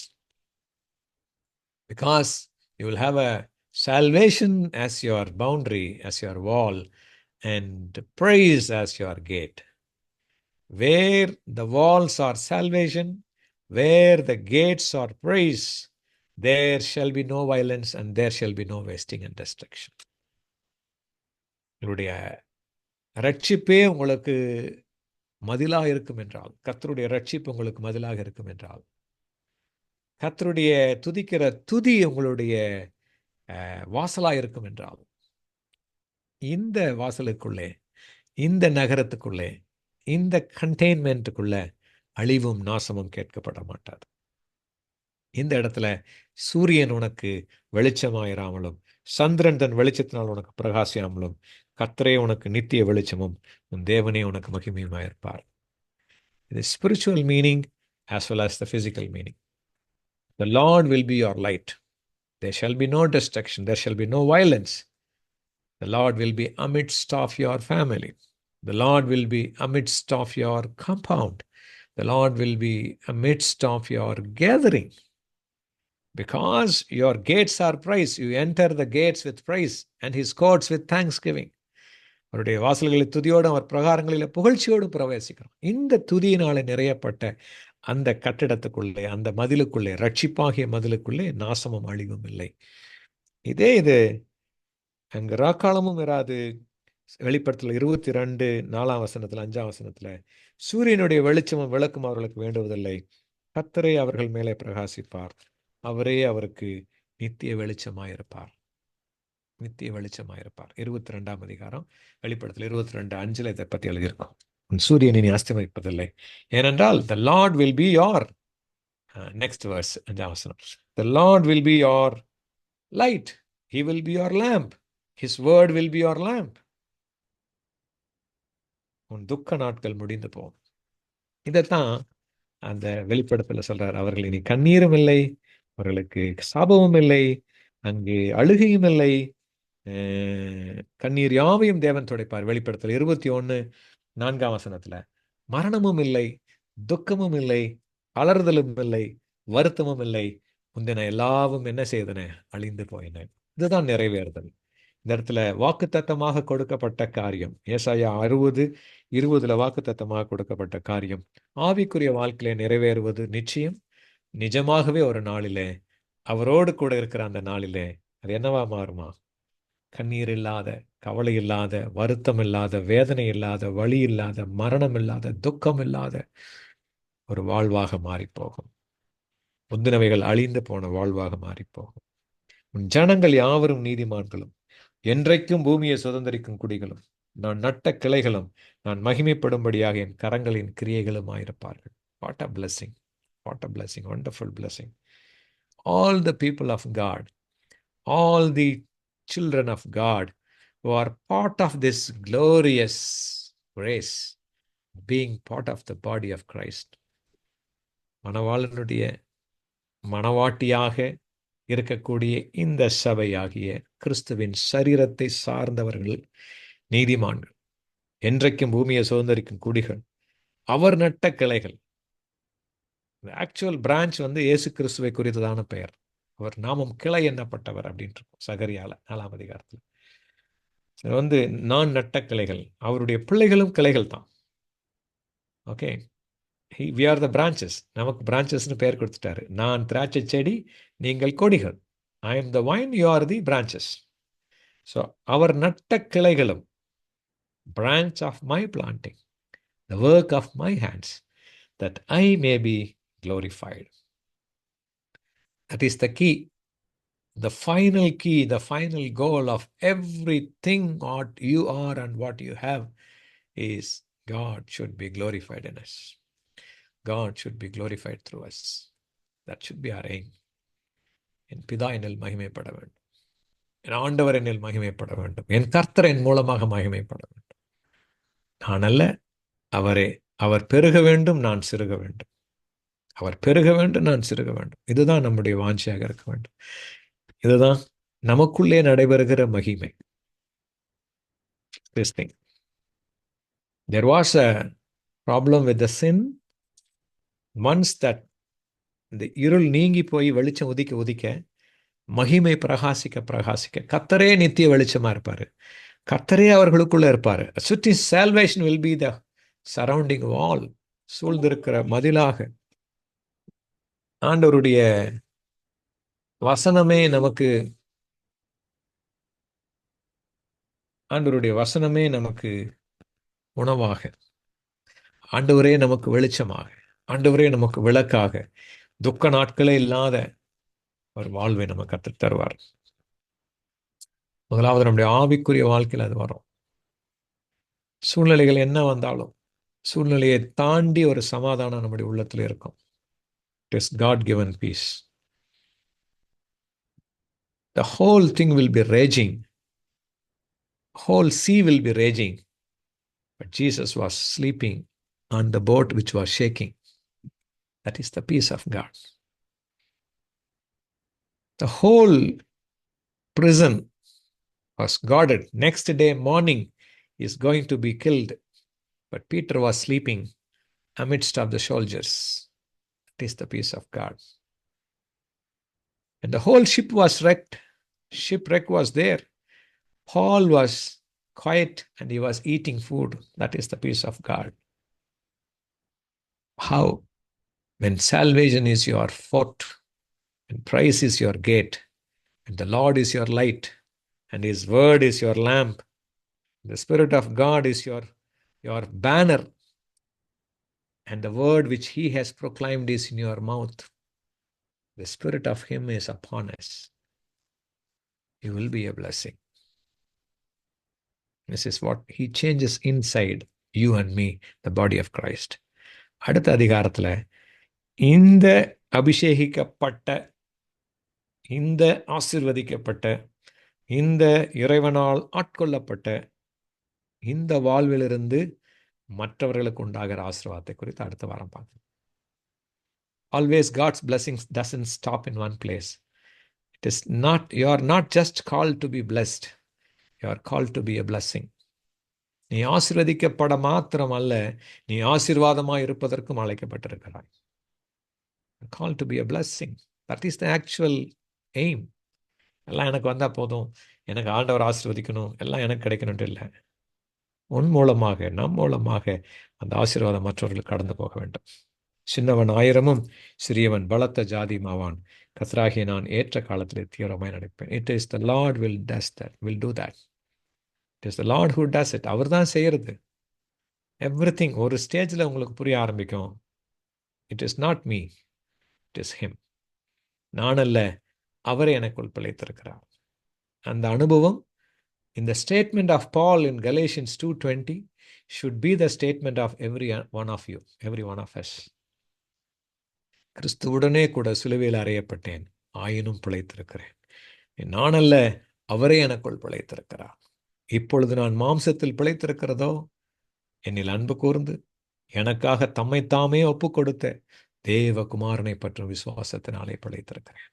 Because you will have a salvation as your boundary, as your wall, and praise as your gate. Where the walls are salvation, where the gates are praise, there shall be no violence and there shall be no wasting and destruction. உங்களுடைய ரட்சிப்பே உங்களுக்கு மதிலாக இருக்கும் என்றால், கர்த்தருடைய ரட்சிப்பு உங்களுக்கு மதிலாக இருக்கும் என்றால், கர்த்தருடைய துதிக்கிற துதி உங்களுடைய வாசலாக இருக்கும் என்றால், இந்த வாசலுக்குள்ளே, இந்த நகரத்துக்குள்ளே, இந்த கண்டெய்ன்மெண்ட்டுக்குள்ள அழிவும் நாசமும் கேட்கப்பட மாட்டாது. இந்த இடத்துல சூரியன் உனக்கு வெளிச்சமாயிராமலும், சந்திரன் தன் வெளிச்சத்தினால் உனக்கு பிரகாசியாமலும், கர்த்தரே உனக்கு நித்திய வெளிச்சமும் உன் தேவனே உனக்கு மகிமையுமாயிருப்பார். இது spiritual meaning as well as the physical meaning. The Lord will be your light. There shall be no destruction. There shall be no violence. The Lord will be amidst of your family. The Lord will be amidst of your compound. The Lord will be amidst of your gathering. Because your gates are praise. You enter the gates with praise and his courts with thanksgiving. அவருடைய வாசல்களை துதியோடு, அவர் பிரகாரங்களில் புகழ்ச்சியோடு பிரவேசிக்கிறோம். இந்த துதியினாலே நிறையப்பட்ட அந்த கட்டிடத்துக்குள்ளே, அந்த மதிலுக்குள்ளே, ரட்சிப்பாகிய மதிலுக்குள்ளே நாசமும் அழிவும் இல்லை. இது அங்க ராக்காலமும் இராது. வெளிப்படுத்தல் 22 4ஆம் வசனத்துல 5ஆம் வசனத்துல சூரியனுடைய வெளிச்சமும் விளக்கும் அவர்களுக்கு வேண்டுவதில்லை. கர்த்தரே அவர்கள் மேலே பிரகாசிப்பார். அவரே அவருக்கு நித்திய வெளிச்சமாயிருப்பார். நித்திய வெளிச்சமாயிருப்பார். 22ஆம் அதிகாரம் வெளிப்படுத்தல் 22:5 இதை பற்றி எழுதியிருக்கோம். உன் சூரியன் இனி அஸ்தமிப்பதில்லை, ஏனென்றால் the Lord will be your next verse 5ஆம் வசனம். The Lord will be your light. He will be your lamp. His word will be your lamp. உன் துக்க நாட்கள் முடிந்து போகும். இதைத்தான் அந்த வெளிப்படத்துல சொல்றார். அவர்கள் இனி கண்ணீரும் இல்லை, அவர்களுக்கு சாபமும் இல்லை, அங்கே அழுகையும் இல்லை, கண்ணீர் யாவையும் தேவன் துடைப்பார். வெளிப்படுத்தல் 21 4ஆம் வசனத்துல மரணமும் இல்லை, துக்கமும் இல்லை, அலறுதலும் இல்லை, வருத்தமும் இல்லை, முந்தின எல்லாவும் என்ன செய்தன? அழிந்து போயின. இதுதான் நிறைவேறுதல். இந்த இடத்துல வாக்குத்தத்தமாக கொடுக்கப்பட்ட காரியம், ஏசாயா 60:20 வாக்குத்தத்தமாக கொடுக்கப்பட்ட காரியம் ஆவிக்குரிய வாழ்க்கையில நிறைவேறுவது நிச்சயம். நிஜமாகவே ஒரு நாளிலே அவரோடு கூட இருக்கிற அந்த நாளிலே அது என்னவா மாறுமா? கண்ணீர் இல்லாத, கவலை இல்லாத, வருத்தம் இல்லாத, வேதனை இல்லாத, வலி இல்லாத, மரணம் இல்லாத, துக்கம் இல்லாத ஒரு வாழ்வாக மாறிப்போகும். முந்தினவைகள் அழிந்து போன வாழ்வாக மாறிப்போகும். உன் ஜனங்கள் யாவரும் நீதிமான்களும், என்றைக்கும் பூமியை சுதந்திரிக்கும் குடிகளும், நான் நட்ட கிளைகளும், நான் மகிமைப்படும்படியாக என் கரங்களின் கிரியைகளும் ஆயிருப்பார்கள். What a blessing, what a blessing, wonderful blessing. All the people of God, all the children of God who are part of this glorious grace, being part of the body of Christ. மணவாளனுடைய மணவாட்டியாக இருக்கக்கூடிய இந்த சபையாகிய கிறிஸ்துவின் சரீரத்தை சார்ந்தவர்கள் நீதிமான்கள், என்றைக்கும் பூமியை சுதந்திரிக்கும் குடிகள், அவர் நட்ட கிளைகள். ஆக்சுவல் பிரான்ச் இயேசு கிறிஸ்துவை குறித்ததான பெயர். அவர் நாமம் கிளை எண்ணப்பட்டவர் அப்படின்ட்டு இருக்கும் சகரியால 4ஆம் அதிகாரத்தில். நான் நட்ட கிளைகள், அவருடைய பிள்ளைகளும் கிளைகள் தான். Okay, we are the branches. நமக்கு பிரான்ச்சஸ்னு பெயர் கொடுத்துட்டாரு. நான் திராட்சை செடி, நீங்கள் கொடிகள். I am the vine, you are the branches. So அவர் நட்ட கிளைகளும், branch of my planting, the work of my hands, that I may be glorified. That is the key. The final key, the final goal of everything what you are and what you have is God should be glorified in us. God should be glorified through us. That should be our aim. என் பிதா என்னில் மகிமைப்பட வேண்டும், என் ஆண்டவர் என்னில் மகிமைப்பட வேண்டும், என் கர்த்தர் என் மூலமாக மகிமைப்பட வேண்டும். நான் அல்ல, அவரே. அவர் பெருக வேண்டும், நான் சிறுக வேண்டும். அவர் பெருக வேண்டும், நான் சிறுக வேண்டும். இதுதான் நம்முடைய வாஞ்சியாக இருக்க வேண்டும். இதுதான் நமக்குள்ளே நடைபெறுகிற மகிமை. This thing. There was a problem with the sin. Once that இந்த இருள் நீங்கி போய் வெளிச்சம் உதிக்க உதிக்க மகிமை பிரகாசிக்க பிரகாசிக்க கர்த்தரே நித்திய வெளிச்சமா இருப்பாரு. கர்த்தரே அவர்களுக்குள்ள இருப்பாரு. சுற்றி salvation will be the surrounding wall. சூழ்ந்திருக்கிற மதிலாக ஆண்டவருடைய வசனமே நமக்கு உணவாக, ஆண்டவரே நமக்கு வெளிச்சமாக, ஆண்டவரே நமக்கு விளக்காக, துக்க நாட்களே இல்லாத ஒரு வாழ்வை நமக்கு கற்றுத் தருவார். முதலாவது நம்முடைய ஆவிக்குரிய வாழ்க்கையில் அது வரும். சூழ்நிலைகள் என்ன வந்தாலும் சூழ்நிலையை தாண்டி ஒரு சமாதானம் நம்முடைய உள்ளத்தில் இருக்கும். It is God given peace. The whole thing will be raging. Whole sea will be raging. But Jesus was sleeping on the boat which was shaking. That is the peace of God. The whole prison was guarded. Next day morning he is going to be killed. But Peter was sleeping amidst of the soldiers. That is the peace of God. And the whole ship was wrecked. Shipwreck was there. Paul was quiet and he was eating food. That is the peace of God. How? when salvation is your fort, and praise is your gate, and the Lord is your light, and His word is your lamp, the Spirit of God is your banner, and the word which He has proclaimed is in your mouth. The Spirit of Him is upon us. You will be a blessing. This is what He changes inside you and me, the body of Christ. அடுத்த அதிகாரத்தில் இந்த அபிஷேகிக்கப்பட்ட, இந்த ஆசீர்வதிக்கப்பட்ட, இந்த இறைவனால் ஆட்கொள்ளப்பட்ட இந்த வாழ்விலிருந்து மற்றவர்களுக்கு உண்டாகிற ஆசீர்வாதத்தை குறித்து அடுத்த வாரம் பார்க்கலாம். Always God's blessings doesn't stop in one place. It is not, you are not just called to be blessed, you are called to be a blessing. நீ ஆசீர்வதிக்கப்பட மாத்திரம் அல்ல, நீ ஆசீர்வாதமாய் இருப்பதற்கும் அழைக்கப்பட்டிருக்கிறாய். Called to be a blessing. That is the actual aim. எல்லாம் எனக்கு வந்தா போதும், எனக்கு ஆண்டவர் ஆசீர்வதிக்கணும், எல்லாம் எனக்கு கிடைக்கணும்ட்டு இல்லை. உன் மூலமாக, நம் மூலமாக அந்த ஆசீர்வாதம் மற்றவர்களுக்கு கடந்து போக வேண்டும். சின்னவன் 1000 சிறியவன் பலத்த ஜாதியுமாவான். கர்த்தராகிய நான் ஏற்ற காலத்திலே தீவிரமாய் நடப்பேன். It is the Lord will do that. It is the Lord who does it. அவர் தான் செய்யறது. எவ்ரிதிங் ஒரு ஸ்டேஜில் உங்களுக்கு புரிய ஆரம்பிக்கும். It is not me, it is him. நான் அல்ல, அவரே எனக்குள் பிழைத்திருக்கிறார். அந்த அனுபவம், இந்த statement of Paul in Galatians 2:20 should be the statement of every one of you, every one of us. கிறிஸ்துவுடனே கூட சிலுவையில் அறையப்பட்டேன், ஆயினும் பிழைத்திருக்கிறேன். நான் அல்ல, அவரே எனக்குள் பிழைத்திருக்கிறார். இப்பொழுது நான் மாம்சத்தில் பிழைத்திருக்கிறதோ, என்னில் அன்பு கூர்ந்து எனக்காக தம்மைத்தாமே ஒப்பு கொடுத்த தேவகுமாரனை பற்றும் விசுவாசத்தினாலே பிழைத்திருக்கிறேன்.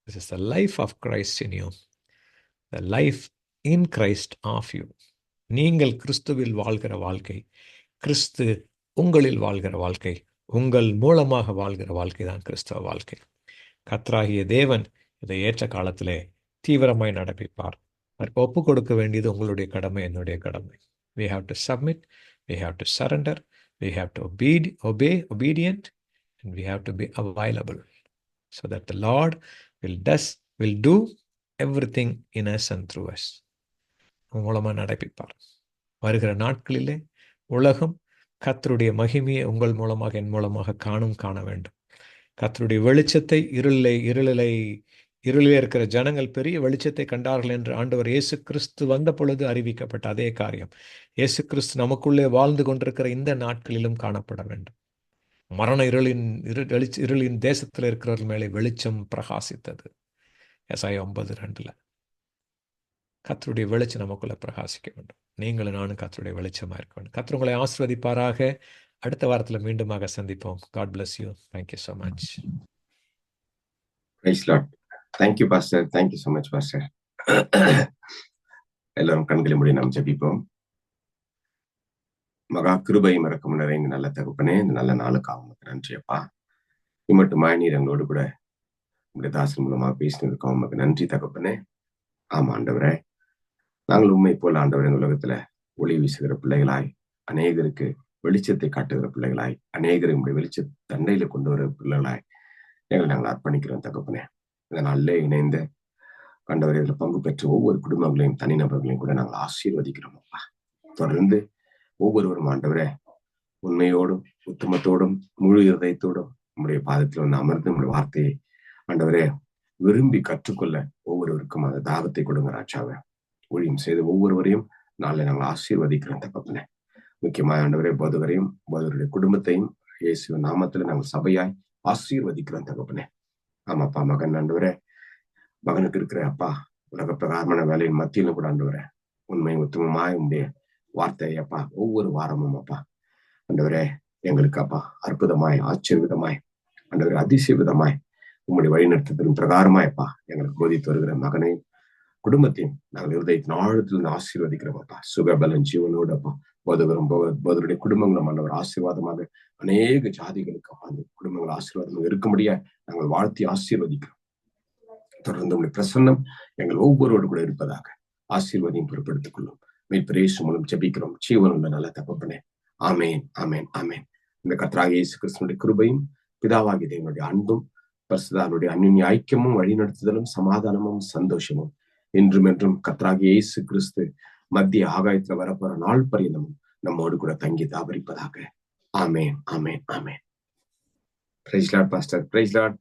This is the life of Christ in you. The life in Christ of you. நீங்கள் கிறிஸ்துவில் வாழ்கிற வாழ்க்கை, கிறிஸ்து உங்களில் வாழ்கிற வாழ்க்கை, உங்கள் மூலமாக வாழ்கிற வாழ்க்கை தான் கிறிஸ்தவ வாழ்க்கை. கர்த்தராகிய தேவன் இதை ஏற்ற காலத்திலே தீவிரமாய் நடப்பிப்பார். ஒப்பு கொடுக்க வேண்டியது உங்களுடைய கடமை, என்னுடைய கடமை. We have to submit, we have to surrender, we have to obey, obedient, and we have to be available so that the Lord will do everything in us and through us. மூலமாக நடப்பிப்பார். வருகிற நாட்களிலே உலகம் கர்த்தருடைய மகிமையை உங்கள் மூலமாக, என் மூலமாக காண வேண்டும். கர்த்தருடைய வெளிச்சத்தை இருளிலே இருக்கிற ஜனங்கள் பெரிய வெளிச்சத்தை கண்டார்கள் என்று ஆண்டவர் இயேசு கிறிஸ்து வந்த பொழுது அறிவிக்கப்பட்ட அதே காரியம் இயேசு கிறிஸ்து நமக்குள்ளே வாழ்ந்து கொண்டிருக்கிற இந்த நாட்களிலும் காணப்பட வேண்டும். மரண இருளின் தேசத்தில் இருக்கிறவர்கள் மேலே வெளிச்சம் பிரகாசித்தது. எசாயா 9:2. கர்த்தருடைய வெளிச்சம் நமக்குள்ள பிரகாசிக்க வேண்டும். நீங்களும் நானும் கர்த்தருடைய வெளிச்சமாக இருக்க வேண்டும். கர்த்தர் உங்களை ஆசீர்வதிப்பாராக. அடுத்த வாரத்தில் மீண்டுமாக சந்திப்போம். God bless you. Thank you so much. Praise Lord. Thank you, Pastor. Thank you so much, Pastor. எல்லாரும் கண்களை மூடி நாம் ஜெபிப்போம். மகா கிருபையும் இரக்கமும் நிறைந்த நல்ல தகப்பனே, இந்த நல்ல நாளுக்காக உமக்கு நன்றி அப்பா. இம்மட்டுமாய் நீர் எங்களோடு கூட உங்களுடைய தாசன் மூலமாக பேசினதுக்காக உமக்கு நன்றி தகப்பனே. ஆமா ஆண்டவரே, நாங்கள் உண்மை போல ஆண்டவரே இந்த உலகத்துல ஒளி வீசுகிற பிள்ளைகளாய், அநேகருக்கு வெளிச்சத்தை காட்டுகிற பிள்ளைகளாய், அநேகரை உங்களுடைய வெளிச்ச தண்டையில கொண்டு வர பிள்ளைகளாய் நாங்கள் அர்ப்பணிக்கிறோம் தகப்பனே. இந்த நாளிலே இணைந்த ஆண்டவரே இதில் பங்கு பெற்ற ஒவ்வொரு குடும்பங்களையும், தனிநபர்களையும் கூட நாங்கள் ஆசீர்வதிக்கிறோம் அப்பா. தொடர்ந்து ஒவ்வொருவரும் ஆண்டவரே உண்மையோடும் உத்தமத்தோடும் முழு இதயத்தோடும் நம்முடைய பாதத்தில் வந்து அமர்ந்து நம்முடைய வார்த்தையை ஆண்டவரே விரும்பி கற்றுக்கொள்ள ஒவ்வொருவருக்கும் அந்த தாகத்தை கொடுங்க ராஜாவை. ஊழியம் செய்த ஒவ்வொருவரையும் நாளை நாங்கள் ஆசீர்வதிக்கிறோம் தகப்பனே. முக்கியமாக ஆண்டவரே போதகரையும் போதகருடைய குடும்பத்தையும் இயேசு நாமத்துல நாங்கள் சபையாய் ஆசீர்வதிக்கிறோம் தகப்பனே. ஆமாப்பா, மகன் ஆண்டவரே, மகனுக்கு இருக்கிற அப்பா உலக பிரகாரமான வேலையின் மத்தியிலும் கூட ஆண்டவரே உண்மை உத்தமமாய் உடைய வார்த்தையை அப்பா ஒவ்வொரு வாரமும் அப்பா ஆண்டவரே எங்களுக்கு அப்பா அற்புதமாய், ஆச்சரியவிதமாய், ஆண்டவரே அதிசய விதமாய் உங்களுடைய வழிநடத்துதலின் பிரகாரமாயப்பா எங்களுக்கு போதித்து வருகிற மகனையும் குடும்பத்தையும் நாங்கள் இருதயத்தின் ஆழத்திலிருந்து ஆசீர்வதிக்கிறோம் அப்பா. சுகபலன் ஜீவனோடு அப்பா போதருடைய குடும்பங்களும் ஆண்டவர் ஆசீர்வாதமாக அநேக ஜாதிகளுக்கு அப்பா அந்த குடும்பங்கள் ஆசீர்வாதமாக இருக்கும்படியா நாங்கள் வாழ்த்தி ஆசீர்வதிக்கிறோம். தொடர்ந்து உங்களுடைய பிரசன்னம் எங்கள் ஒவ்வொருவரோடு கூட இருப்பதாக ஆசீர்வாதியும் பொறுப்படுத்திக் கொள்ளும். மீட்பரேசு மூலம் ஜெபிக்கிறோம் ஜீவனுள்ள நல்ல தகப்பனே. ஆமேன், ஆமேன், ஆமேன். இந்த கர்த்தராகிய இயேசு கிறிஸ்துவினுடைய கிருபையும் பிதாவாகிய தேவனுடைய அன்பும் பரிசுத்தருடைய அந்யுன்ய ஐக்கியமும் வழிநடத்துதலும் சமாதானமும் சந்தோஷமும் என்றும் என்றும் கர்த்தராகிய இயேசு கிறிஸ்து மத்திய ஆகாயத்துல வரப்போற நாள் பரியந்தமும் நம்மோடு கூட தங்கி தாபரிப்பதாக. ஆமேன், ஆமேன், ஆமேன். Praise lord pastor. Praise Lord.